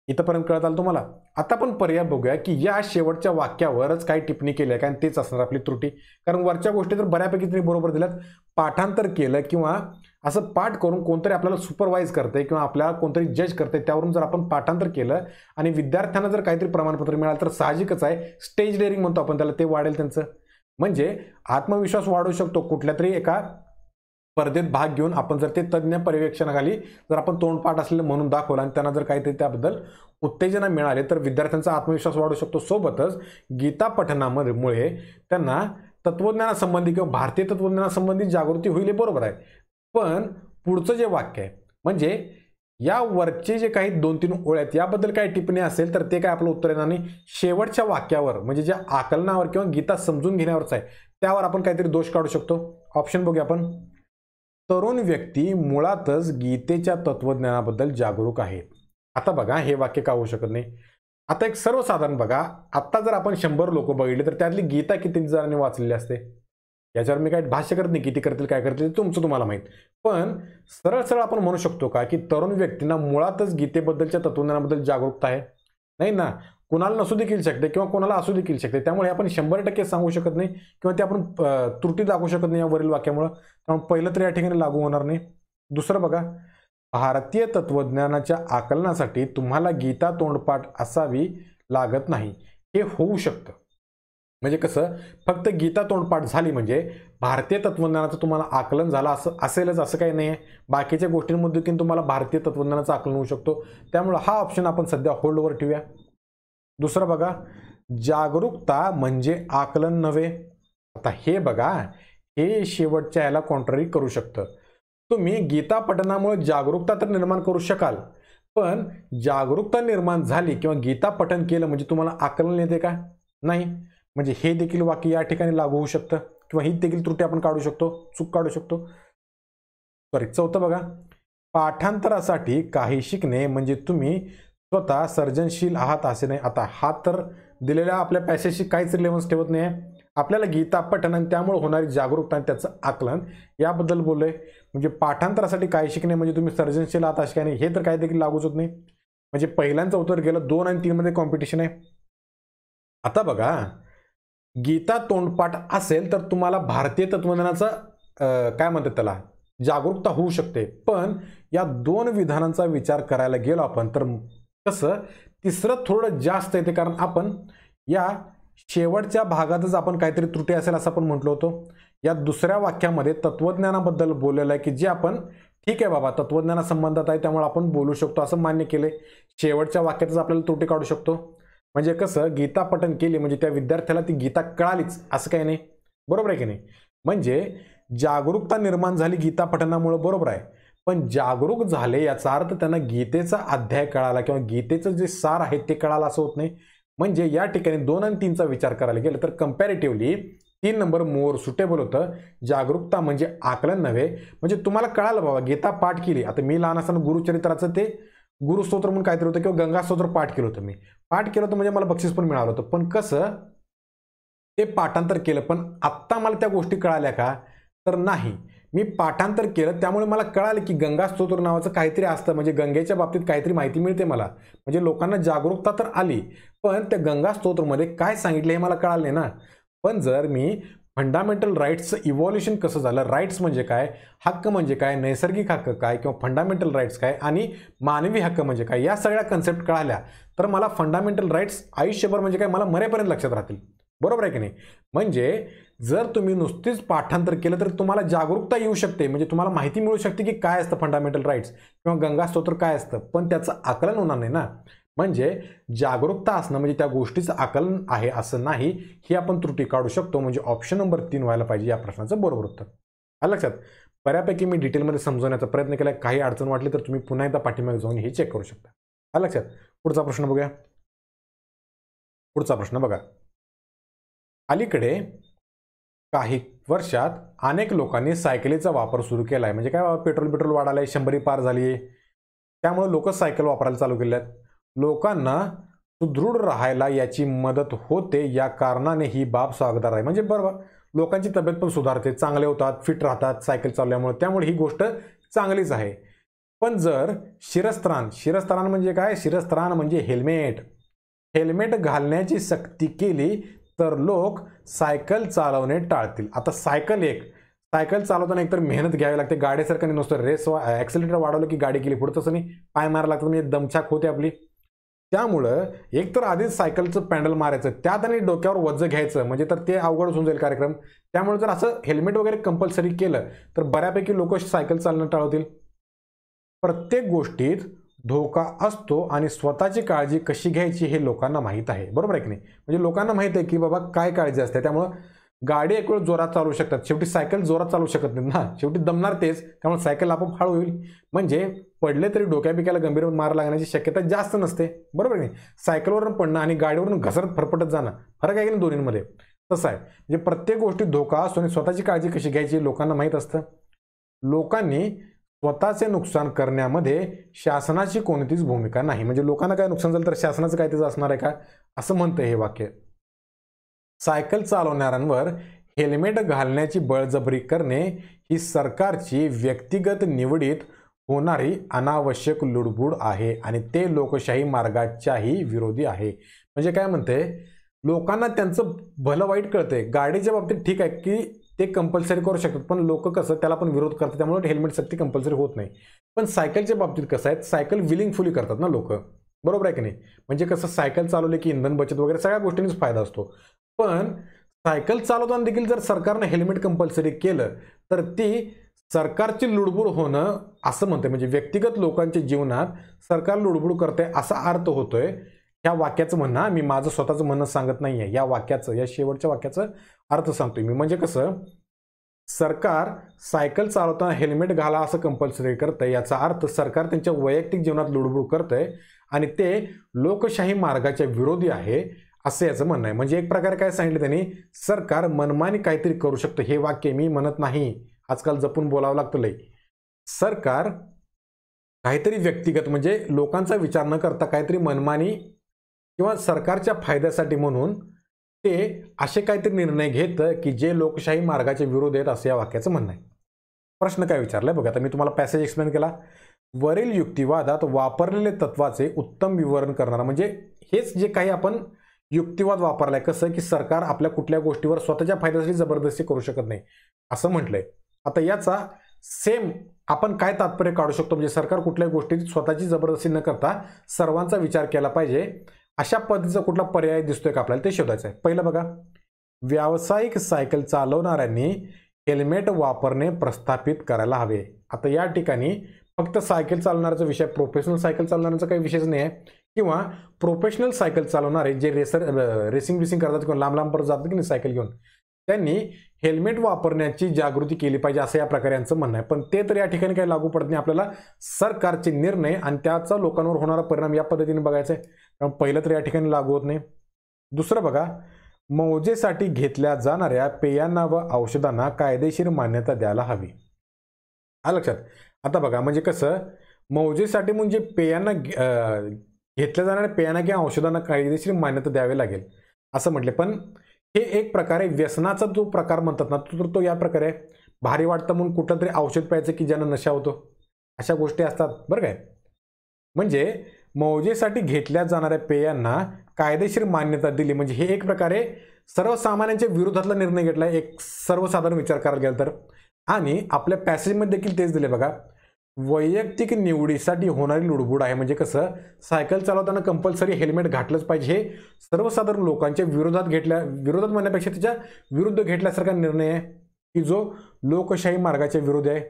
इथंपर्यंत कळत आलं तुम्हाला? आता आपण पर्याय बघूया की या शेवटच्या वाक्यावरच काही टिप्पणी केली आहे का, आणि तेच असणार आपली त्रुटी. कारण वरच्या गोष्टी तर बऱ्यापैकी तुम्ही बरोबर दिल्यात. पाठांतर केलं किंवा असं पाठ करून कोणतरी आपल्याला सुपरवाईज करते किंवा आपल्याला कोणतरी जज करते, त्यावरून जर आपण पाठांतर केलं आणि विद्यार्थ्यांना जर काहीतरी प्रमाणपत्र मिळालं तर साहजिकच आहे, स्टेज डेअरिंग म्हणतो आपण त्याला, ते वाढेल त्यांचं. म्हणजे आत्मविश्वास वाढू शकतो. कुठल्या तरी एका स्पर्धेत भाग घेऊन आपण जर ते तज्ज्ञ पर्यवेक्षणाखाली जर आपण तोंडपाठ असलेलं म्हणून दाखवलं आणि त्यांना जर काहीतरी त्याबद्दल उत्तेजना मिळाली तर विद्यार्थ्यांचा आत्मविश्वास वाढू शकतो. सोबतच गीता पठणामुळे त्यांना तत्वज्ञानासंबंधी किंवा भारतीय तत्वज्ञानासंबंधी जागृती होईल, बरोबर आहे. पण पुढचं जे वाक्य आहे, म्हणजे या वरचे जे काही 2-3 ओळ आहेत याबद्दल काही टिप्पणी असेल तर ते काय आपलं उत्तर येणार नाही. शेवटच्या वाक्यावर म्हणजे ज्या आकलनावर किंवा गीता समजून घेण्यावरच आहे त्यावर आपण काहीतरी दोष काढू शकतो. ऑप्शन बघूया आपण. तरुण व्यक्ती मुळातच गीतेच्या तत्वज्ञानाबद्दल जागरूक आहे. आता बघा, हे वाक्य का होऊ शकत नाही? आता एक सर्वसाधारण बघा, आता जर आपण 100 लोक बघितले तर त्यातली गीता किती जणांनी वाचलेली असते? याच्यावर मी काही भाष्य करत नाही, किती करतील काय करतील तुमचं तुम्हाला माहीत. पण सरळ आपण म्हणू शकतो का की तरुण व्यक्तींना मुळातच गीतेबद्दलच्या तत्वज्ञानाबद्दल जागरूकता आहे? नाही ना. कुणाला नसू देखील शकते किंवा कोणाला असू देखील शकते. त्यामुळे आपण 100% सांगू शकत नाही किंवा ते आपण त्रुटी दाखवू शकत नाही या वरील वाक्यामुळे. त्यामुळे पहिलं तर या ठिकाणी लागू होणार नाही. दुसरं बघा, भारतीय तत्वज्ञानाच्या आकलनासाठी तुम्हाला गीता तोंडपाठ असावी लागत नाही. हे होऊ शकतं. म्हणजे कसं, फक्त गीता तोंडपाठ झाली म्हणजे भारतीय तत्वज्ञानाचं तुम्हाला आकलन झालं असं असेलच असं काही नाही आहे. बाकीच्या गोष्टींमध्ये तुम्हाला भारतीय तत्वज्ञानाचं आकलन होऊ शकतो. त्यामुळे हा ऑप्शन आपण सध्या होल्डवर ठेवूया. दुसरं बघा, जागरूकता म्हणजे आकलन नव्हे. आता हे बघा, हे शेवटच्या याला कॉन्ट्ररी करू शकतं. तुम्ही गीता पठणामुळे जागरूकता तर निर्माण करू शकाल, पण जागरूकता निर्माण झाली किंवा गीता पठण केलं म्हणजे तुम्हाला आकलन येते का? नाही. म्हणजे हे देखील वाक्य या ठिकाणी लागू होऊ शकतं किंवा ही देखील त्रुटी आपण काढू शकतो, चूक काढू शकतो. सॉरी. चौथं बघा, पाठांतरासाठी काही शिकणे म्हणजे तुम्ही स्वतः सर्जनशील आहात असे नाही. आता हा तर दिलेल्या आपल्या पॅसेजशी काहीच रिलेव्हन्स ठेवत नाही आहे. आपल्याला गीता पठण आणि त्यामुळे होणारी जागरूकता आणि त्याचं आकलन याबद्दल बोललोय. म्हणजे पाठांतरासाठी काही शिकणे म्हणजे तुम्ही सर्जनशील आहात असे काही नाही, हे तर काही देखील लागूच होत नाही. म्हणजे पहिल्यांचं उत्तर गेलं. 2 आणि 3 मध्ये कॉम्पिटिशन आहे. आता बघा, गीता तोंडपाठ असेल तर तुम्हाला भारतीय तत्वज्ञानाचं काय म्हणतात त्याला जागरूकता होऊ शकते. पण या 2 विधानांचा विचार करायला गेलो आपण तर कसं तिसरं थोडं जास्त येते, कारण आपण या शेवटच्या भागातच आपण काहीतरी त्रुटी असेल असं आपण म्हटलो होतो. या दुसऱ्या वाक्यामध्ये तत्वज्ञानाबद्दल बोललेलं आहे की जे आपण ठीक आहे बाबा तत्वज्ञानासंबंधात आहे त्यामुळे आपण बोलू शकतो असं मान्य केले. शेवटच्या वाक्यातच आपल्याला त्रुटी काढू शकतो. म्हणजे कसं गीता पठण केली म्हणजे त्या विद्यार्थ्याला ती गीता कळालीच असं काही नाही. बरोबर आहे की नाही. म्हणजे जागरूकता निर्माण झाली गीता पठणामुळे, बरोबर आहे. पण जागरूक झाले याचा अर्थ त्यांना गीतेचा अध्याय कळाला किंवा गीतेचं जे सार आहे ते कळालं असं होत नाही. म्हणजे या ठिकाणी 2 आणि 3चा विचार करायला गेलं तर कंपॅरेटिव्हली 3 नंबर मोर सुटेबल होतं. जागरूकता म्हणजे आकलन नव्हे. म्हणजे तुम्हाला कळालं बाबा गीता पाठ केली. आता मी लहान असताना गुरुचरित्राचं ते गुरुस्तोत्र म्हणून काहीतरी होतं किंवा गंगास्तोत्र पाठ केलं होतं. मी पाठ केलं होतं म्हणजे मला बक्षीस पण मिळालं होतं. पण कसं ते पाठांतर केलं. पण आत्ता मला त्या गोष्टी कळाल्या का तर नाही. मी पाठांतर केलं त्यामुळे मला कळालं की गंगास्तोत्र नावाचं काहीतरी असतं. म्हणजे गंगेच्या बाबतीत काहीतरी माहिती मिळते मला. म्हणजे लोकांना जागरूकता तर आली पण त्या गंगास्तोत्रमध्ये काय सांगितलं हे मला कळालं नाही ना. पण जर मी फंडामेंटल राईट्सचं इव्हॉल्युशन कसं झालं, राईट्स म्हणजे काय, हक्क म्हणजे काय, नैसर्गिक हक्क काय किंवा फंडामेंटल राईट्स काय आणि मानवी हक्क म्हणजे काय, या सगळ्या कन्सेप्ट कळाल्या तर मला फंडामेंटल राईट्स आयुष्यभर म्हणजे काय मला मरेपर्यंत लक्षात राहतील. बरोबर आहे की नाही. म्हणजे जर तुम्ही नुसतीच पाठांतर केलं तर तुम्हाला जागरूकता येऊ शकते. म्हणजे तुम्हाला माहिती मिळू शकते की काय असतं फंडामेंटल राईट्स किंवा गंगास्तोत्र काय असतं. पण त्याचं आकलन होणार नाही ना. म्हणजे जागरूकता असणं म्हणजे त्या गोष्टीचं आकलन आहे असं नाही. ही आपण त्रुटी काढू शकतो. म्हणजे ऑप्शन नंबर 3 व्हायला पाहिजे या प्रश्नाचं बरोबर उत्तर. आलं लक्षात. बऱ्यापैकी मी डिटेलमध्ये समजवण्याचा प्रयत्न केला. काही अडचण वाटली तर तुम्ही पुन्हा एकदा पाठीमागे जाऊन हे चेक करू शकता. आलं लक्षात. पुढचा प्रश्न बघूया. पुढचा प्रश्न बघा. अलीकडे काही वर्षात अनेक लोकांनी सायकलीचा वापर सुरू केला आहे. म्हणजे काय पेट्रोल वाढायला 100 पार झाली. त्यामुळे लोक सायकल वापरायला चालू केले आहेत. लोकांना सुदृढ राहायला याची मदत होते या कारणाने ही बाब स्वागतार्ह आहे. म्हणजे बरोबर लोकांची तब्येत पण सुधारते, चांगले होतात, फिट राहतात सायकल चालवल्यामुळे. त्यामुळे ही गोष्ट चांगलीच आहे. पण जर शिरस्त्राण म्हणजे काय, शिरस्त्राण म्हणजे हेल्मेट घालण्याची सक्ती केली तर लोक सायकल चालवणे टाळतील. आता सायकल चालवताना एकतर मेहनत घ्यावी लागते. गाडीसारखं नाही नुसतं रेस ॲक्सिलेटर वाढवलं की गाडी गेली पुढे, तसं नाही. पाय मारायला लागतं म्हणजे दमछाक होते आपली. त्यामुळं एकतर आधीच सायकलचं पॅन्डल मारायचं, त्यात आणि डोक्यावर वज्ज घ्यायचं म्हणजे तर ते अवघड होऊन जाईल कार्यक्रम. त्यामुळे जर असं हेल्मेट वगैरे कंपल्सरी केलं तर बऱ्यापैकी लोक सायकल चालणं टाळतील. प्रत्येक गोष्टीत धोका असतो आणि स्वतःची काळजी कशी घ्यायची हे लोकांना माहीत आहे. बरोबर आहे की नाही. म्हणजे लोकांना माहीत आहे की बाबा काय काळजी असते. त्यामुळं गाडी एक वेळ जोरात चालू शकतात, शेवटी सायकल जोरात चालू शकत नाही ना, शेवटी दमणार तेच. त्यामुळे सायकल आपोआप हळू होईल. म्हणजे पडले तरी डोक्याबिक्याला गंभीर मार लागण्याची शक्यता जास्त नसते. बरोबर आहे. सायकलवरून पडणं आणि गाडीवरून घसरत फरफटत जाणं फरक आहे की नाही दोन्हीमध्ये. तसं आहे. म्हणजे प्रत्येक गोष्टीत धोका असतो आणि स्वतःची काळजी कशी घ्यायची लोकांना माहीत असतं. लोकांनी स्वतःचे नुकसान करण्यामध्ये शासनाची कोणतीच भूमिका नाही. म्हणजे लोकांना काय नुकसान झालं तर शासनाचं काय त्याचं असणार आहे का असं म्हणतं हे वाक्य. सायकल चालवणाऱ्यांवर हेल्मेट घालण्याची बळजबरी करणे ही सरकारची व्यक्तिगत निवडीत होणारी अनावश्यक लुडबुड आहे आणि ते लोकशाही मार्गाच्याही विरोधी आहे. म्हणजे काय म्हणते, लोकांना त्यांचं भलं वाईट कळतंय. गाडीच्या बाबतीत ठीक आहे की ते कंपल्सरी करू शकतात पण लोक कसं त्याला पण विरोध करतात, त्यामुळे हेल्मेट सक्ती कंपल्सरी होत नाही. पण सायकलच्या बाबतीत कसं आहे, सायकल विलिंगफुली करतात ना लोक. बरोबर आहे की नाही. म्हणजे कसं सायकल चालवले की इंधन बचत वगैरे सगळ्या गोष्टींनीच फायदा असतो. पण सायकल चालवताना देखील जर सरकारनं हेल्मेट कंपल्सरी केलं तर ती सरकारची लुडबुड होणं असं म्हणते. म्हणजे व्यक्तिगत लोकांच्या जीवनात सरकार लुडबुड करते असा अर्थ होतोय ह्या वाक्याचं म्हणणं. मी माझं स्वतःचं म्हणणं सांगत नाहीये. या वाक्याचं, या शेवटच्या वाक्याचं अर्थ सांगतोय मी. म्हणजे कसं सरकार सायकल चालवताना हेल्मेट घाला असं कंपल्सरी करतंय याचा अर्थ सरकार त्यांच्या वैयक्तिक जीवनात लुडबुड करतंय आणि ते लोकशाही मार्गाच्या विरोधी आहे असं याचं म्हणणं आहे. म्हणजे एक प्रकारे काय सांगितलं त्यांनी, सरकार मनमानी काहीतरी करू शकतं. हे वाक्य मी म्हणत नाही, आजकाल जपून बोलावं लागतं लय. सरकार काहीतरी व्यक्तिगत म्हणजे लोकांचा विचार न करता काहीतरी मनमानी किंवा सरकारच्या फायद्यासाठी म्हणून ते असे काहीतरी निर्णय घेतं की जे लोकशाही मार्गाचे विरोध आहेत असं या वाक्याचं म्हणणं आहे. प्रश्न काय विचारलाय बघा. आता मी तुम्हाला पॅसेज एक्सप्लेन केला. वरील युक्तिवादात वापरलेले तत्वाचे उत्तम विवरण करणारा, म्हणजे हेच जे काही आपण युक्तिवाद वापरलाय कसं की सरकार आपल्या कुठल्या गोष्टीवर स्वतःच्या फायद्यासाठी जबरदस्ती करू शकत नाही असं म्हटलंय. आता याचा सेम आपण काय तात्पर्य काढू शकतो, म्हणजे सरकार कुठल्याही गोष्टीत स्वतःची जबरदस्ती न करता सर्वांचा विचार केला पाहिजे अशा पद्धतीचा कुठला पर्याय दिसतोय का आपल्याला ते शोधायचं आहे. पहिलं बघा, व्यावसायिक सायकल चालवणाऱ्यांनी हेल्मेट वापरणे प्रस्थापित करायला हवे. आता या ठिकाणी फक्त सायकल चालवणाऱ्याचा विषय, प्रोफेशनल सायकल चालवणाऱ्यांचा काही विषयच नाही आहे, किंवा प्रोफेशनल सायकल चालवणारे जे रेसिंग बिसिंग करतात किंवा लांब लांब परत जातात की नाही सायकल घेऊन, त्यांनी हेल्मेट वापरण्याची जागृती केली पाहिजे असं या प्रकारे यांचं म्हणणं आहे. पण ते तर या ठिकाणी काही लागू पडत नाही. आपल्याला सरकारचे निर्णय आणि त्याचा लोकांवर होणारा परिणाम या पद्धतीने बघायचा आहे. कारण पहिलं तर या ठिकाणी लागू होत नाही. दुसरं बघा, मौजेसाठी घेतल्या जाणाऱ्या पेयांना व औषधांना कायदेशीर मान्यता द्यायला हवी. हा लक्षात. आता बघा, म्हणजे कसं, मौजेसाठी म्हणजे पेयांना घेतल्या जाणाऱ्या पेयांना किंवा औषधांना कायदेशीर मान्यता द्यावी लागेल असं म्हटले. पण हे एक प्रकारे व्यसनाचा जो प्रकार म्हणतात ना, तो या प्रकारे भारी वाटतं म्हणून कुठलं तरी औषध प्यायचं की ज्यानं नशा होतो, अशा गोष्टी असतात बरं काय. म्हणजे मौजेसाठी घेतल्या जाणाऱ्या पेयांना कायदेशीर मान्यता दिली म्हणजे हे एक प्रकारे सर्वसामान्यांच्या विरोधातला निर्णय घेतला, एक सर्वसाधारण विचार करायला गेला तर. आणि आपल्या पॅसेजमध्ये देखील तेच दिले बघा, वैयक्तिक निवडीसाठी होणारी लुडबुड आहे. म्हणजे कसं, सायकल चालवताना कंपल्सरी हेल्मेट घातलंच पाहिजे, हे सर्वसाधारण लोकांच्या विरोधात म्हणण्यापेक्षा त्याच्या विरुद्ध घेतल्यासारखा निर्णय आहे की जो लोकशाही मार्गाच्या विरुद्ध आहे.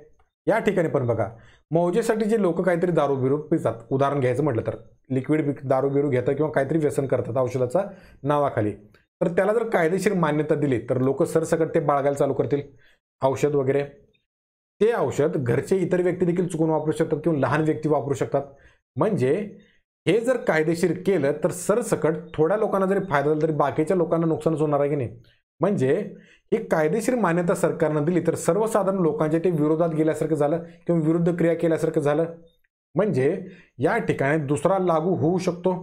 या ठिकाणी पण बघा, मौजेसाठी जे लोक काहीतरी दारू बिरू पितात, उदाहरण घ्यायचं म्हटलं तर लिक्विड दारू बिरू घेतात किंवा काहीतरी व्यसन करतात औषधाचा नावाखाली, तर त्याला जर कायदेशीर मान्यता दिली तर लोक सरसकट ते बाळगायला चालू करतील औषध वगैरे. ते औषध घरचे इतर व्यक्ती देखील चुकून वापरू शकतात किंवा लहान व्यक्ती वापरू शकतात. म्हणजे हे जर कायदेशीर केलं तर सरसकट थोड्या लोकांना जरी फायदा झाला तरी बाकीच्या लोकांना नुकसानच होणार आहे की नाही. म्हणजे ही कायदेशीर मान्यता सरकारनं दिली तर सर्वसाधारण लोकांच्या ते विरोधात गेल्यासारखं झालं किंवा विरुद्ध क्रिया केल्यासारखं झालं. म्हणजे या ठिकाणी दुसरा लागू होऊ शकतो.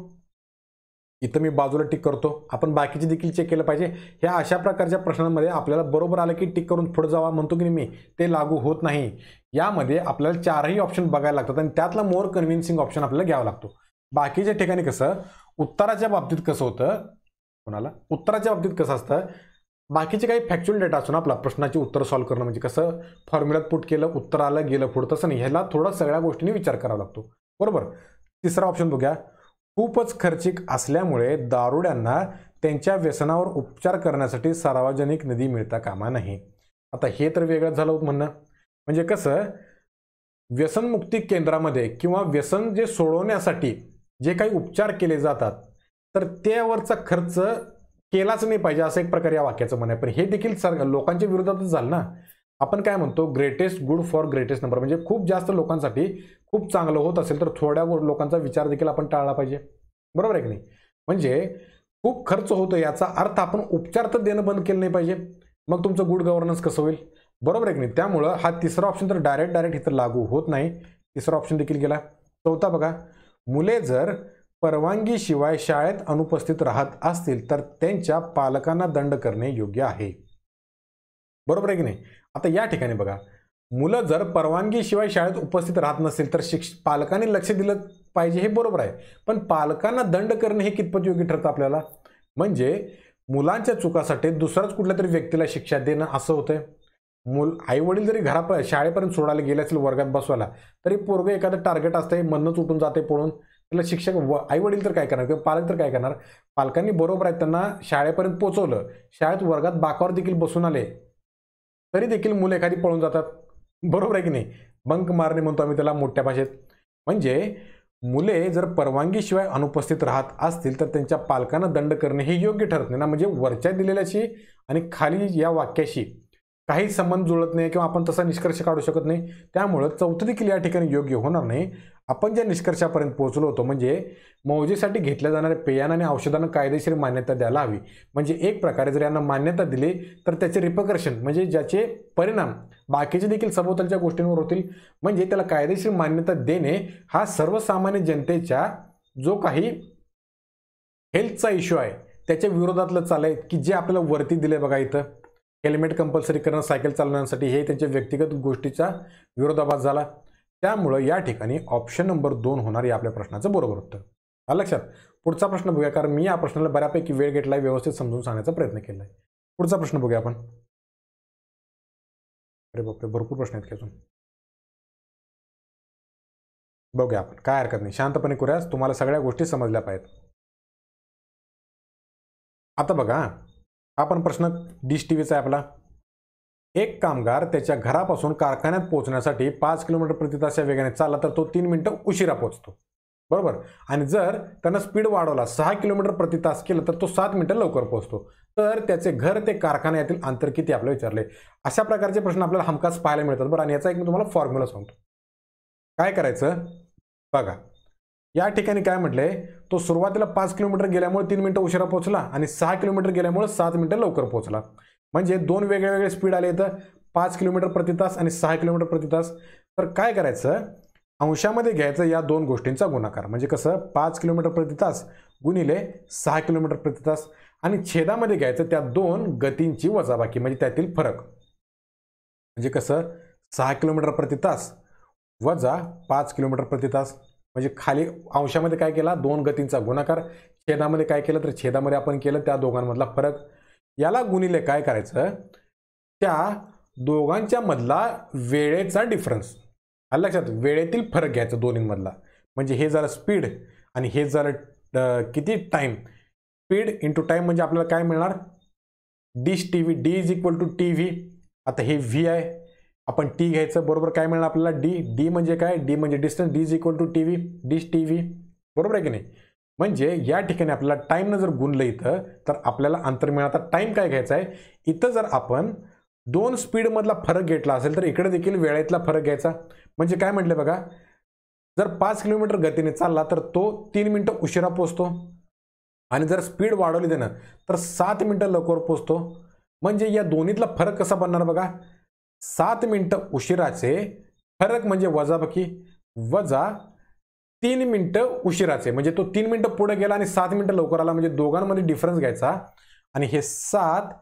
इथं मी बाजूला टिक करतो, आपण बाकीचे देखील चेक केलं पाहिजे. ह्या अशा प्रकारच्या प्रश्नांमध्ये आपल्याला बरोबर आलं की टिक करून पुढे जावा म्हणतो की मी, ते लागू होत नाही. यामध्ये आपल्याला चारही ऑप्शन बघायला लागतात आणि त्यातला मोर कन्व्हिन्सिंग ऑप्शन आपल्याला घ्यावा लागतो. बाकीच्या ठिकाणी कसं, उत्तराच्या बाबतीत कसं होतं, उत्तराच्या बाबतीत कसं असतं, बाकीचे काही फॅक्च्युअल डेटा असतो ना आपला, प्रश्नाची उत्तर सॉल्व्ह करणं म्हणजे कसं फॉर्म्युल्यात पुट केलं, उत्तर आलं गेलं पुढं, तसं नाही. ह्याला थोडं सगळ्या गोष्टींनी विचार करावा लागतो, बरोबर. तिसरा ऑप्शन बघूया, खूपच खर्चिक असल्यामुळे दारुड्यांना त्यांच्या व्यसनावर उपचार करण्यासाठी सार्वजनिक निधी मिळता कामा नाही. आता हे तर वेगळं झालं म्हणणं. म्हणजे कसं, व्यसनमुक्ती केंद्रामध्ये किंवा व्यसन जे सोडवण्यासाठी जे काही उपचार केले जातात तर त्यावरचा खर्च केलाच नाही पाहिजे असं एक प्रकारे या वाक्याचं म्हणणं आहे. पण हे देखील लोकांच्या विरोधातच झालं ना. आपण काय म्हणतो, greatest good for greatest number, म्हणजे खूप जास्त लोकांसाठी खूप चांगलं होत असेल तर थोड्या लोकांचा विचार देखील आपण टाळला पाहिजे, बरोबर आहे की नाही. म्हणजे खूप खर्च होतो याचा अर्थ आपण उपचार तर देणं बंद केलं नाही पाहिजे, मग तुमचं गुड गव्हर्नन्स कसं होईल, बरोबर आहे की नाही. त्यामुळं हा तिसरा ऑप्शन तर डायरेक्ट इथं लागू होत नाही. तिसरा ऑप्शन देखील गेला. चौथा बघा, मुले जर परवानगीशिवाय शाळेत अनुपस्थित राहत असतील तर त्यांच्या पालकांना दंड करणे योग्य आहे, बरोबर आहे की नाही. आता या ठिकाणी बघा, मुलं जर परवानगीशिवाय शाळेत उपस्थित राहत नसेल तर पालकांनी लक्ष दिलं पाहिजे, हे बरोबर आहे. पण पालकांना दंड करणे हे कितपत योग्य ठरतं आपल्याला. म्हणजे मुलांच्या चुकासाठी दुसऱ्याच कुठल्या तरी व्यक्तीला शिक्षा देणं असं होतंय. आई वडील जरी शाळेपर्यंत सोडायला गेले असेल वर्गात बसवायला, तरी पोरगं एखादं टार्गेट असतंय, मधनंच उठून जाते पळून, त्याला शिक्षक आई वडील तर काय करणार किंवा पालक तर काय करणार. पालकांनी बरोबर आहे त्यांना शाळेपर्यंत पोहोचवलं, शाळेत वर्गात बाकावर देखील बसून आले तरी देखील मुलं एखादी पळून जातात, बरोबर आहे की नाही. बंक मारणे म्हणतो आम्ही त्याला मोठ्या भाषेत. म्हणजे मुले जर परवानगीशिवाय अनुपस्थित राहत असतील तर त्यांच्या पालकांना दंड करणे हे योग्य ठरत नाही ना. म्हणजे वरच्या दिलेल्याशी आणि खाली या वाक्याशी काही संबंध जुळत नाही किंवा आपण तसा निष्कर्ष काढू शकत नाही. त्यामुळं चौथं देखील या ठिकाणी योग्य होणार नाही. आपण ज्या निष्कर्षापर्यंत पोहोचलो होतो, म्हणजे मौजेसाठी घेतल्या जाणाऱ्या पेयांना आणि औषधांना कायदेशीर मान्यता द्यायला हवी. म्हणजे एक प्रकारे जर यांना मान्यता दिली तर त्याचे रिपकर्शन म्हणजे ज्याचे परिणाम बाकीचे देखील सभोवतालच्या गोष्टींवर होतील. म्हणजे त्याला कायदेशीर मान्यता देणे हा सर्वसामान्य जनतेच्या जो काही हेल्थचा इश्यू आहे त्याच्या विरोधातलं चालय की जे आपल्याला वरती दिले बघा इथं, हेल्मेट कंपल्सरी करणं सायकल चालवण्यासाठी, हे त्यांच्या व्यक्तिगत गोष्टीचा विरोधाभास झाला. त्यामुळं या ठिकाणी ऑप्शन नंबर 2 होणार या आपल्या प्रश्नाचं बरोबर उत्तर. आलं लक्षात. पुढचा प्रश्न बघूया, कारण मी या प्रश्नाला बऱ्यापैकी वेळ घेतलाय, व्यवस्थित समजून सांगण्याचा प्रयत्न केलाय. पुढचा प्रश्न बघूया आपण. अरे बापरे, भरपूर प्रश्न आहेत की अजून. बघूया आपण, काय हरकत नाही, शांतपणे करूया, तुम्हाला सगळ्या गोष्टी समजल्या पाहिजेत. आता बघा, हा पण प्रश्न डिश टीव्हीचा आहे आपला. एक कामगार त्याच्या घरापासून कारखान्यात पोहोचण्यासाठी 5 किलोमीटर प्रति तास या वेगाने चालला तर तो 3 मिनिटं उशिरा पोहोचतो. बरोबर. आणि जर त्यानं स्पीड वाढवला 6 किलोमीटर प्रति तास केलं तर तो 7 मिनिटं लवकर पोहोचतो. तर त्याचे घर ते कारखाना यातील अंतर किती आपल्याला विचारले. अशा प्रकारचे प्रश्न आपल्याला हमखास पाहायला मिळतात. बरं, आणि याचा एक मी तुम्हाला फॉर्म्युला सांगतो. काय करायचं बघा, या ठिकाणी काय म्हटलंय, तो सुरुवातीला 5 किलोमीटर गेल्यामुळे 3 मिनिटं उशिरा पोहोचला आणि 6 किलोमीटर गेल्यामुळे 7 मिनिटं लवकर पोहोचला. म्हणजे दोन वेगळे वेगळे स्पीड आले तर 5 किलोमीटर प्रति तास आणि 6 किलोमीटर प्रति तास. तर काय करायचं, अंशामध्ये घ्यायचं या दोन गोष्टींचा गुणाकार. म्हणजे कसं, 5 किलोमीटर प्रति तास गुणिले 6 किलोमीटर प्रति तास, आणि छेदामध्ये घ्यायचं त्या दोन गतींची वजाबाकी म्हणजे त्यातील फरक. म्हणजे कसं, 6 किलोमीटर प्रति तास वजा 5 किलोमीटर प्रति तास. म्हणजे खाली अंशामध्ये काय केला, दोन गतींचा गुणाकार. छेदामध्ये काय केलं, तर छेदामध्ये आपण केलं त्या दोघांमधला फरक. याला गुणिले काय करायचं, त्या दोघांच्या मधला वेळेचा डिफरन्स. आलं लक्षात, वेळेतील फरक घ्यायचा दोन्हीमधला. म्हणजे हे झालं स्पीड आणि हे झालं किती टाइम. स्पीड इंटू टाइम म्हणजे आपल्याला काय मिळणार, D is T V, D is equal to T V. आता हे व्ही आहे, आपण टी घ्यायचं, बरोबर. काय मिळणार आपल्याला, डी. डी म्हणजे काय, डी म्हणजे distance, D is equal to T V, D is T V. बरोबर आहे की नाही. म्हणजे या ठिकाणी आपल्याला टाईमनं जर गुणलं इथं तर आपल्याला अंतर मिळणार. आता टाईम काय घ्यायचा आहे, इथं जर आपण दोन स्पीडमधला फरक घेतला असेल तर इकडे देखील वेळेतला फरक घ्यायचा. म्हणजे काय म्हटलं बघा, जर 5 किलोमीटर गतीने चालला तर तो 3 मिनिटं उशिरा पोहोचतो, आणि जर स्पीड वाढवली त्यानं तर 7 मिनिटं लवकर पोहोचतो. म्हणजे या दोन्हीतला फरक कसा बनणार बघा, 7 मिनिटं उशिराचे फरक म्हणजे वजाबाकी, वजा 3 मिनिटं उशिराचे म्हणजे तो 3 मिनिटं पुढे गेला आणि 7 मिनिटं लवकर आला. म्हणजे दोघांमध्ये डिफरन्स घ्यायचा. आणि हे 7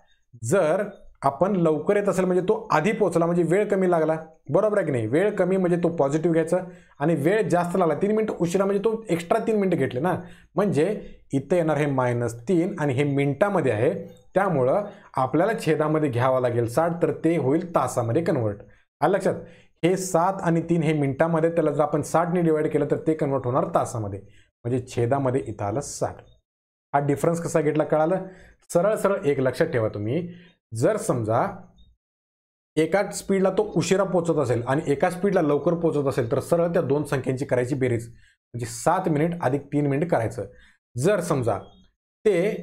जर आपण लवकर येत असेल म्हणजे तो आधी पोहोचला म्हणजे वेळ कमी लागला. बरोबर आहे की नाही. वेळ कमी म्हणजे तो पॉझिटिव्ह घ्यायचा, आणि वेळ जास्त लागला 3 मिनिटं उशिरा म्हणजे तो एक्स्ट्रा 3 मिनिटं घेतले ना. म्हणजे इथं येणार हे -3 आणि हे मिनिटामध्ये आहे, त्यामुळं आपल्याला छेदामध्ये घ्यावं लागेल 60, तर ते होईल तासामध्ये कन्वर्ट. आलं लक्षात. हे 7 आणि 3 हे मिनिटामध्ये, त्याला जर आपण 60ने डिवाइड केलं तर ते कन्वर्ट होणार तासामध्ये. म्हणजे छेदामध्ये इथं आलं 60. हा डिफरन्स कसा घेतला कळालं. सरळ सरळ एक लक्षात ठेवा तुम्ही, जर समजा एका स्पीडला तो उशिरा पोहोचत असेल आणि एका स्पीडला लवकर पोहोचत असेल तर सरळ त्या दोन संख्यांची करायची बेरीज, म्हणजे 7 मिनिट अधिक 3 मिनिट करायचं. जर समजा ते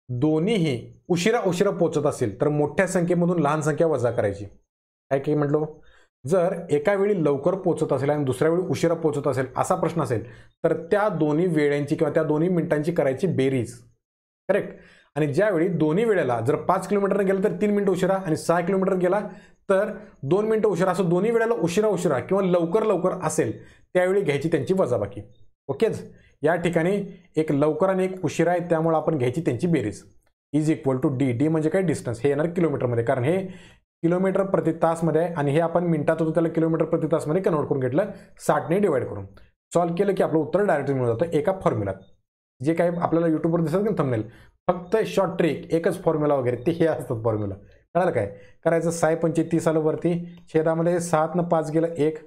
दोन्हीही उशिरा पोहोचत असेल तर मोठ्या संख्येमधून लहान संख्या वजा करायची. काय काय म्हटलो, जर एका वेळी लवकर पोहोचत असेल आणि दुसऱ्या वेळी उशिरा पोहोचत असेल असा प्रश्न असेल तर त्या दोन्ही वेळांची किंवा त्या दोन्ही मिनिटांची करायची बेरीज. करेक्ट. आणि ज्यावेळी दोन्ही वेळेला जर 5 किलोमीटर गेलं तर 3 मिनिटं उशिरा, आणि 6 किलोमीटर गेला तर 2 मिनिटं उशिरा, असं दोन्ही वेळेला उशिरा किंवा लवकर असेल त्यावेळी घ्यायची त्यांची वजाबाकी. ओकेच. या ठिकाणी एक लवकर आणि एक उशिरा आहे, त्यामुळे आपण घ्यायची त्यांची बेरीज. Is equal to D. D म्हणजे काय, डिस्टन्स. हे येणार किलोमीटरमध्ये, कारण हे किलोमीटर प्रति तासमध्ये आहे आणि हे आपण मिनिटात होतं त्याला किलोमीटर प्रति तासमध्ये कन्वर्ट करून घेतलं 60ने डिवाइड करून. सॉल्व्ह केलं की आपलं उत्तर डायरेक्ट मिळून जातं एका फॉर्म्युलात. जे काही आपल्याला युट्यूबवर दिसत की थंबनेल, फक्त शॉर्ट ट्रिक, एकच फॉर्म्युला वगैरे ते हे असतात फॉर्म्युला. कळालं काय करायचं. 6×5 आलं वरती, छेदामध्ये 7 न 5 गेलं 1,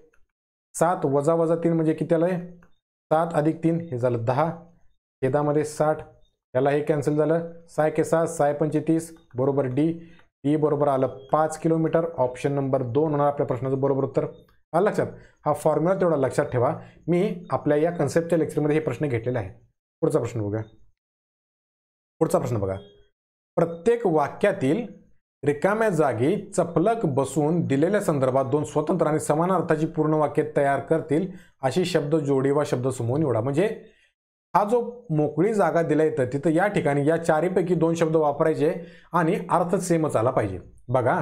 7 वजा 3 म्हणजे किती आलं, 7 अधिक 3 हे झालं 10, छेदामध्ये 60, याला हे कॅन्सल झालं. 6 के 7, 6×5 बरोबर डी. डी बरोबर आलं 5 किलोमीटर. ऑप्शन नंबर 2 होणार आपल्या प्रश्नाचं बरोबर उत्तर. आलं लक्षात. हा फॉर्म्युला तेवढा लक्षात ठेवा. मी आपल्या या कन्सेप्टच्या लेक्चरमध्ये हे प्रश्न घेतलेले आहे. पुढचा प्रश्न बघा. पुढचा प्रश्न बघा. प्रत्येक वाक्यातील रिकाम्या जागी चपलक बसून दिलेल्या संदर्भात दोन स्वतंत्र आणि समान अर्थाची पूर्ण वाक्य तयार करतील अशी शब्द जोडी वा शब्दसमूह निवडा. म्हणजे हा जो मोकळी जागा दिला येतं तिथं या ठिकाणी या चारीपैकी 2 शब्द वापरायचे आणि अर्थ सेमच आला पाहिजे. बघा,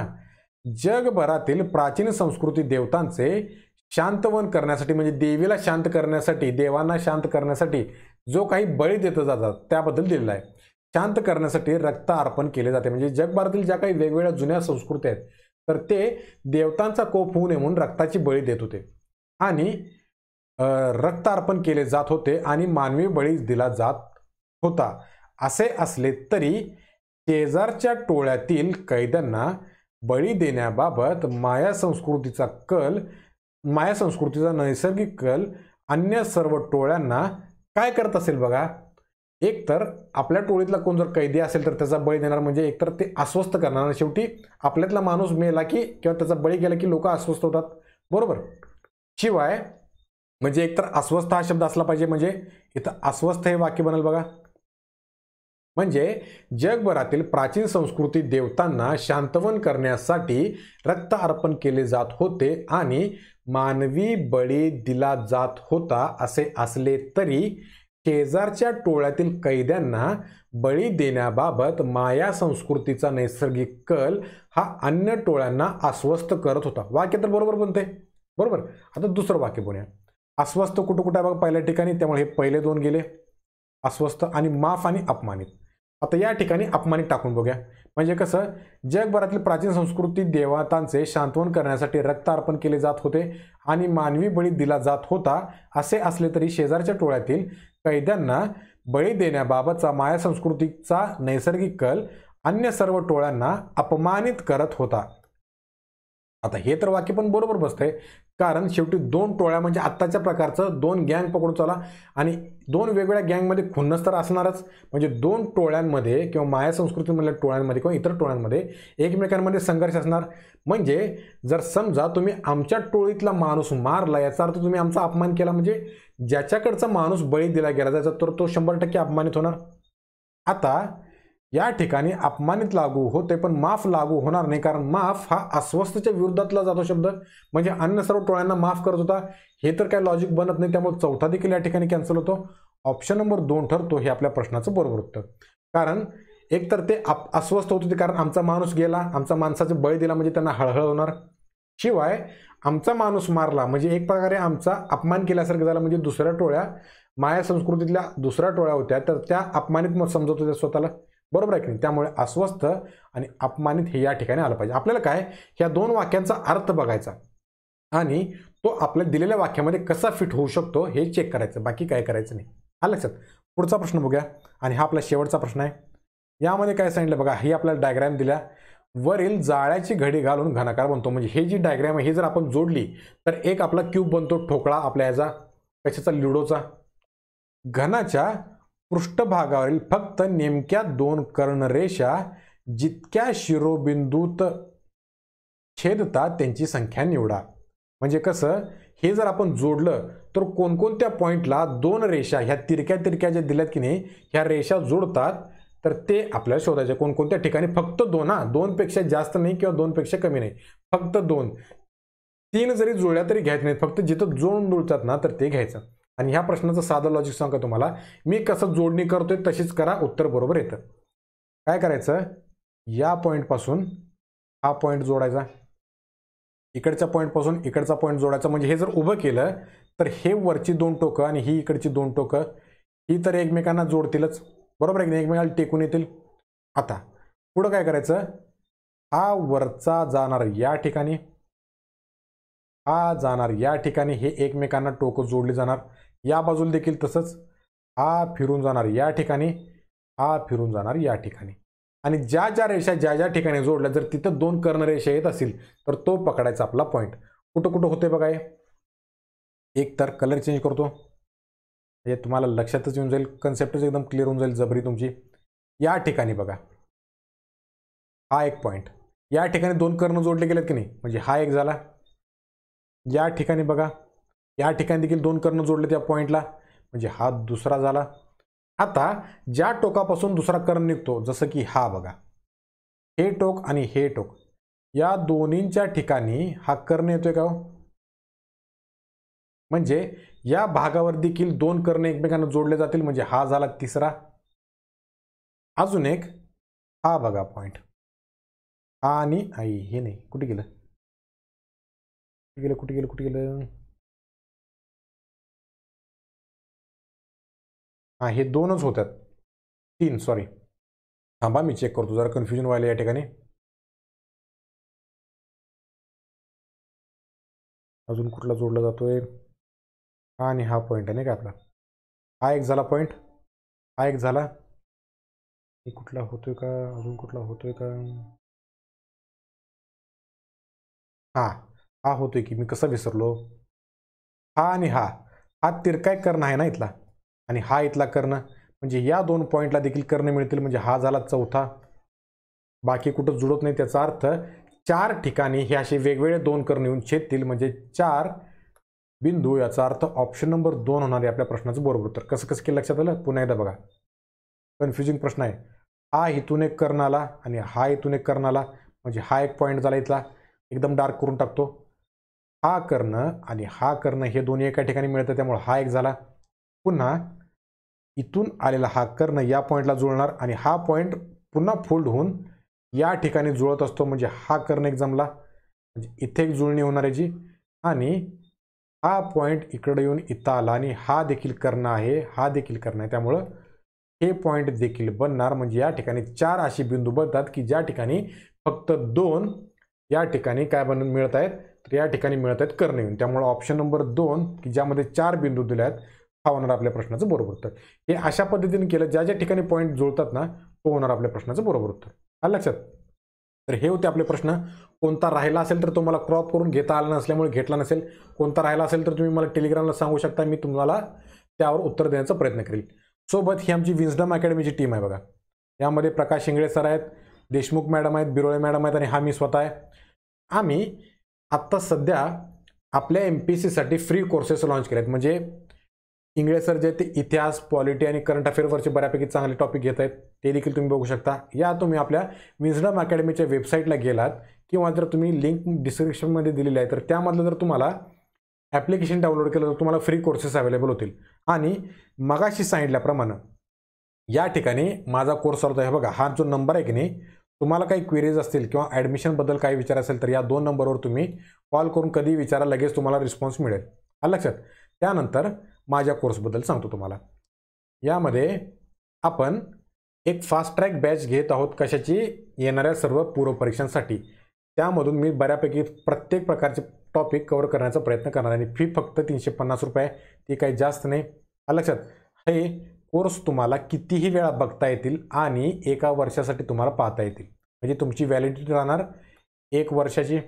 जगभरातील प्राचीन संस्कृती देवतांचे शांतवन करण्यासाठी म्हणजे देवीला शांत करण्यासाठी, देवांना शांत करण्यासाठी जो काही बळी देत जातात त्याबद्दल दिलेला आहे. शांत करण्यासाठी रक्त अर्पण केले जाते. म्हणजे जगभरातील ज्या काही वेगवेगळ्या जुन्या संस्कृती आहेत तर ते देवतांचा कोप होऊ नये म्हणून रक्ताची बळी देत होते आणि रक्त अर्पण केले जात होते आणि मानवी बळी दिला जात होता. असे असले तरी शेजारच्या टोळ्यातील कैद्यांना बळी देण्याबाबत माया संस्कृतीचा नैसर्गिक कल अन्य सर्व टोळ्यांना काय करत असेल बघा, एकतर आपल्या टोळीतला कोण जर कैदी असेल तर त्याचा बळी देणार, म्हणजे एकतर ते अस्वस्थ करणार. शेवटी आपल्यातला माणूस मेला की किंवा त्याचा बळी गेला की लोक अस्वस्थ होतात, बरोबर. शिवाय म्हणजे एकतर अस्वस्थ हा शब्द असला पाहिजे, म्हणजे इथं अस्वस्थ हे वाक्य बनेल बघा. म्हणजे जगभरातील प्राचीन संस्कृती देवतांना शांतवन करण्यासाठी रक्त अर्पण केले जात होते आणि मानवी बळी दिला जात होता. असे असले तरी शेजारच्या टोळ्यातील कैद्यांना बळी देण्याबाबत माया संस्कृतीचा नैसर्गिक कल हा अन्य टोळ्यांना अस्वस्थ करत होता. वाक्य तर बरोबर बनते, बरोबर. आता दुसरं वाक्य बोलूया. अस्वस्थ कुठं कुठं आहे बघा, पहिल्या ठिकाणी, त्यामुळे हे पहिले दोन गेले, अस्वस्थ आणि माफ आणि अपमानित. आता या ठिकाणी अपमानित टाकून बघूया. म्हणजे कसं, जगभरातील प्राचीन संस्कृती देवतांचे शांतवन करण्यासाठी रक्त अर्पण केले जात होते आणि मानवी बळी दिला जात होता. असे असले तरी शेजारच्या टोळ्यातील कैद्यांना बळी देण्याबाबतचा माया संस्कृतीचा नैसर्गिक कल अन्य सर्व टोळ्यांना अपमानित करत होता. आता हे तर वाक्य पण बरोबर बसतंय, कारण शेवटी दोन टोळ्या म्हणजे आत्ताच्या प्रकारचं दोन गँग पकडून चला आणि दोन वेगवेगळ्या गँगमध्ये खुन्नस तर असणारच. म्हणजे दोन टोळ्यांमध्ये किंवा माया संस्कृतीमधल्या टोळ्यांमध्ये किंवा इतर टोळ्यांमध्ये एकमेकांमध्ये संघर्ष असणार. म्हणजे जर समजा तुम्ही आमच्या टोळीतला माणूस मारला, याचा अर्थ तुम्ही आमचा अपमान केला, म्हणजे ज्याच्याकडचा माणूस बळी दिला गेला त्याचा तर तो 100% अपमानित होणार. आता या ठिकाणी अपमानित लागू होते पण माफ लागू होणार नाही, कारण माफ हा अस्वस्थच्या विरुद्धातला जातो शब्द, म्हणजे अन्य सर्व टोळ्यांना माफ करत होता. हे तर काय लॉजिक बनत नाही, त्यामुळे चौथा देखील या ठिकाणी कॅन्सल होतो. ऑप्शन नंबर 2 ठरतो हे आपल्या प्रश्नाचं बरोबर उत्तर. कारण एकतर ते अस्वस्थ होत होते कारण आमचा माणूस गेला, आमचा माणसाचं बळी दिला म्हणजे त्यांना हळहळ होणार. शिवाय आमचा माणूस मारला म्हणजे एक प्रकारे आमचा अपमान केल्यासारखं झालं, म्हणजे दुसऱ्या टोळ्या माया संस्कृतीतल्या दुसऱ्या टोळ्या होत्या तर त्या अपमानित मत समजत होत्या स्वतःला, बरोबर आहे की नाही. त्यामुळे अस्वस्थ आणि अपमानित हे या ठिकाणी आलं पाहिजे. आपल्याला काय ह्या दोन वाक्यांचा अर्थ बघायचा आणि तो आपल्या दिलेल्या वाक्यामध्ये कसा फिट होऊ शकतो हे चेक करायचं, बाकी काय करायचं नाही. आलं लक्षात. पुढचा प्रश्न बघूया आणि हा आपला शेवटचा प्रश्न आहे. यामध्ये काय सांगितलं बघा, ही आपल्याला डायग्राम दिल्या. वरील जाळ्याची घडी घालून घनाकार बनतो. म्हणजे हे जी डायग्राम आहे ही जर आपण जोडली तर एक आपला क्यूब बनतो, ठोकळा आपल्या ह्याचा कशाचा, लुडोचा. घनाच्या पृष्ठभागावरील फक्त नेमक्या 2 कर्णरेषा जितक्या शिरोबिंदूत छेदतात त्यांची संख्या निवडा. म्हणजे कसं, हे जर आपण जोडलं तर कोणकोणत्या पॉइंटला 2 रेषा ह्या तिरक्या तिरक्या ज्या दिल्यात की नाही ह्या रेषा जोडतात, तर ते आपल्याला शोधायचे. कोणकोणत्या ठिकाणी फक्त 2, 2 पेक्षा जास्त नाही किंवा 2 पेक्षा कमी नाही, फक्त 2. 3 जरी जुळल्या तरी घ्यायचं नाही, फक्त जिथं जोडून जुळतात ना तर ते घ्यायचं. आणि ह्या प्रश्नाचं साधं लॉजिक सांगा तुम्हाला, मी कसं जोडणी करतोय तशीच करा, उत्तर बरोबर येतं. काय करायचं, या पॉइंट पासून हा पॉइंट जोडायचा, इकडच्या पॉइंट पासून इकडचा पॉइंट जोडायचा. म्हणजे हे जर उभं केलं तर हे वरची 2 टोकं आणि ही इकडची 2 टोकं ही तर एकमेकांना जोडतीलच, बरोबर आहे की नाही, एकमेकांना टेकून येतील. आता पुढं काय करायचं, हा वरचा जाणार या ठिकाणी, हा जाणार या ठिकाणी, हे एकमेकांना टोकं जोडली जाणार. या बाजूला देखील तसंच, हा फिरून जाणार या ठिकाणी, हा फिरून जाणार या ठिकाणी. आणि ज्या ज्या रेषा ज्या ज्या ठिकाणी जोडल्या जर तिथं 2 कर्णरेषा येत असतील तर तो पकडायचा आपला पॉईंट. कुठं कुठं होते बघा, एक तर कलर चेंज करतो, हे तुम्हाला लक्षातच येऊन जाईल, कन्सेप्टच एकदम क्लिअर होऊन जाईल जबरी तुमची. या ठिकाणी बघा, हा एक पॉईंट, या ठिकाणी 2 कर्ण जोडले गेलेत की नाही, म्हणजे हा एक झाला. या ठिकाणी बघा, या ठिकाणी देखील 2 कर्ण जोडले त्या पॉईंटला, म्हणजे हा दुसरा झाला. आता ज्या टोकापासून दुसरा कर्ण निघतो, जसं की हा बघा, हे टोक आणि हे टोक, या दोन्हींच्या ठिकाणी हा कर्ण येतोय का, म्हणजे या भागावर देखील 2 कर्ण एकमेकांना जोडले जातील, म्हणजे हा झाला तिसरा. अजून एक हा बघा पॉइंट, हा आणि आई, हे नाही, कुठे गेलं कुठे गेलं कुठे गेलं, हा, हे 2च होतात, 3 सॉरी, थांबा मी चेक करतो, जरा कन्फ्युजन व्हायला या ठिकाणी. अजून कुठला जोडला जातोय, हा आणि हा पॉईंट आहे नाही का आपला, हा एक झाला पॉईंट, हा एक झाला. हे कुठला होतोय का, अजून कुठला होतोय का, हा, हा होतोय की, मी कसं विसरलो, हा आणि हा, हा तिरका कर्ण आहे ना इथला, आणि हा इथला कर्ण, म्हणजे या 2 पॉईंटला देखील कर्ण मिळतील, म्हणजे हा झाला चौथा. बाकी कुठं जुळत नाही, त्याचा अर्थ 4 ठिकाणी हे असे वेगवेगळे 2 कर्ण येऊन छेदतील, म्हणजे 4 बिंदू. याचा अर्थ ऑप्शन नंबर 2 होणार आहे आपल्या प्रश्नाचं बरोबर उत्तर. कसं कसं केलं लक्षात आलं? पुन्हा एकदा बघा, कन्फ्युजिंग प्रश्न आहे. हा इथून एक कर्ण आला आणि हा इथून एक कर्ण आला, म्हणजे हा एक पॉईंट झाला इथला, एकदम डार्क करून टाकतो. हा कर्ण आणि हा कर्ण हे दोन्ही एका ठिकाणी मिळतं, त्यामुळे हा एक झाला. पुन्हा इथून आलेला हा कर्ण या पॉईंटला जुळणार आणि हा पॉईंट पुन्हा फोल्ड होऊन या ठिकाणी जुळत असतो, म्हणजे हा कर्ण एक जमला, म्हणजे इथे एक जुळणी होणार आहे जी. आणि हा पॉईंट इकडे येऊन इथं आला आणि हा देखील कर्ण आहे, हा देखील कर्ण आहे, त्यामुळं हे पॉईंट देखील बनणार. म्हणजे या ठिकाणी 4 अशी बिंदू बनतात की ज्या ठिकाणी फक्त 2 या ठिकाणी काय बनून मिळत आहेत, तर या ठिकाणी मिळत आहेत कर्ण येऊन. त्यामुळे ऑप्शन नंबर 2 की ज्यामध्ये 4 बिंदू दिले आहेत, हा होणार आपल्या प्रश्नाचं बरोबर उत्तर. हे अशा पद्धतीने केलं, ज्या ज्या ठिकाणी पॉईंट जुळतात ना, तो होणार आपल्या प्रश्नाचं बरोबर उत्तर. आलं लक्षात? तर हे होते आपले प्रश्न. कोणता राहिला असेल तर तुम्हाला क्रॉप करून घेता आला नसल्यामुळे घेतला नसेल. कोणता राहिला असेल तर तुम्ही मला टेलिग्रामला सांगू शकता, मी तुम्हाला त्यावर उत्तर देण्याचा प्रयत्न करेल. सोबत ही आमची विजडम अकॅडमीची टीम आहे बघा. यामध्ये प्रकाश शिंगळे सर आहेत, देशमुख मॅडम आहेत, बिरोळे मॅडम आहेत आणि हा मी स्वतः आहे. आम्ही आत्ता सध्या आपल्या MPSCसाठी फ्री कोर्सेस लॉन्च केले आहेत. म्हणजे इंगळे सर जे ते इतिहास, पॉलिटी आणि करंट अफेअरवरचे बऱ्यापैकी चांगले टॉपिक घेत आहेत, ते देखील तुम्ही बघू शकता. या तुम्ही आपल्या विजडम अकॅडमीच्या वेबसाईटला गेलात किंवा जर तुम्ही लिंक डिस्क्रिप्शनमध्ये दिलेली आहे, तर त्यामधलं जर तुम्हाला ॲप्लिकेशन डाउनलोड केलं तर तुम्हाला फ्री कोर्सेस अवेलेबल होतील. आणि मगाशी सांगितल्याप्रमाणे या ठिकाणी माझा कोर्स चालू आहे. बघा, हा जो नंबर आहे की नाही, तुम्हाला काही क्वेरीज असतील किंवा ॲडमिशनबद्दल काही विचार असेल तर या 2 नंबरवर तुम्ही कॉल करून कधी विचारा, लगेच तुम्हाला रिस्पॉन्स मिळेल. आलं लक्षात? त्यानंतर माझ्या कोर्सबद्दल सांगतो तुम्हाला. यामध्ये आपण एक फास्ट ट्रॅक बॅच घेत आहोत. कशाची? येणाऱ्या सर्व पूर्वपरीक्षांसाठी. त्यामधून मी बऱ्यापैकी प्रत्येक प्रकारचे टॉपिक कव्हर करण्याचा प्रयत्न करणार आणि फी फक्त 350 रुपये, ती काही जास्त नाही. आलं लक्षात? हे कोर्स तुम्हाला कितीही वेळा बघता येतील आणि एका वर्षासाठी तुम्हाला पाहता येतील. म्हणजे तुमची व्हॅलिडिटी राहणार 1 वर्षाची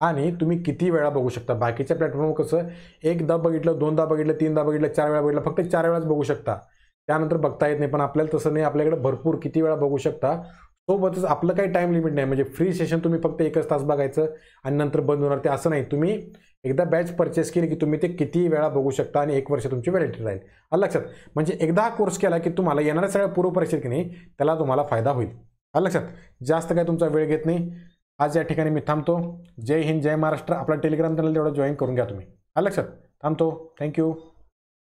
आणि तुम्ही किती वेळा बघू शकता. बाकीच्या प्लॅटफॉर्मवर कसं एकदा बघितलं, 2दा बघितलं, 3दा बघितलं, 4 वेळा बघितलं, फक्त 4 वेळाच बघू शकता, त्यानंतर बघता येत नाही. पण आपल्याला तसं नाही, आपल्याकडे भरपूर किती वेळा बघू शकता. सोबतच आपलं काही टाईम लिमिट नाही, म्हणजे फ्री सेशन तुम्ही फक्त 1च तास बघायचं आणि नंतर बंद होणार, ते असं नाही. तुम्ही एकदा बॅच परचेस केली की तुम्ही ते किती वेळा बघू शकता आणि 1 वर्ष तुमची व्हॅलिडिटी राहील. आलं लक्षात? म्हणजे एकदा हा कोर्स केला की तुम्हाला येणाऱ्या सगळ्या पूर्वपरीक्षा की नाही, त्याला तुम्हाला फायदा होईल. आलं लक्षात? जास्त काय तुमचा वेळ घेत नाही. आज या ठिकाणी मी थांबतो. जय हिंद, जय महाराष्ट्र. आपला टेलिग्राम चॅनल तेवढा जॉईन करून घ्या तुम्ही. आलं लक्षात? थांबतो. थँक्यू.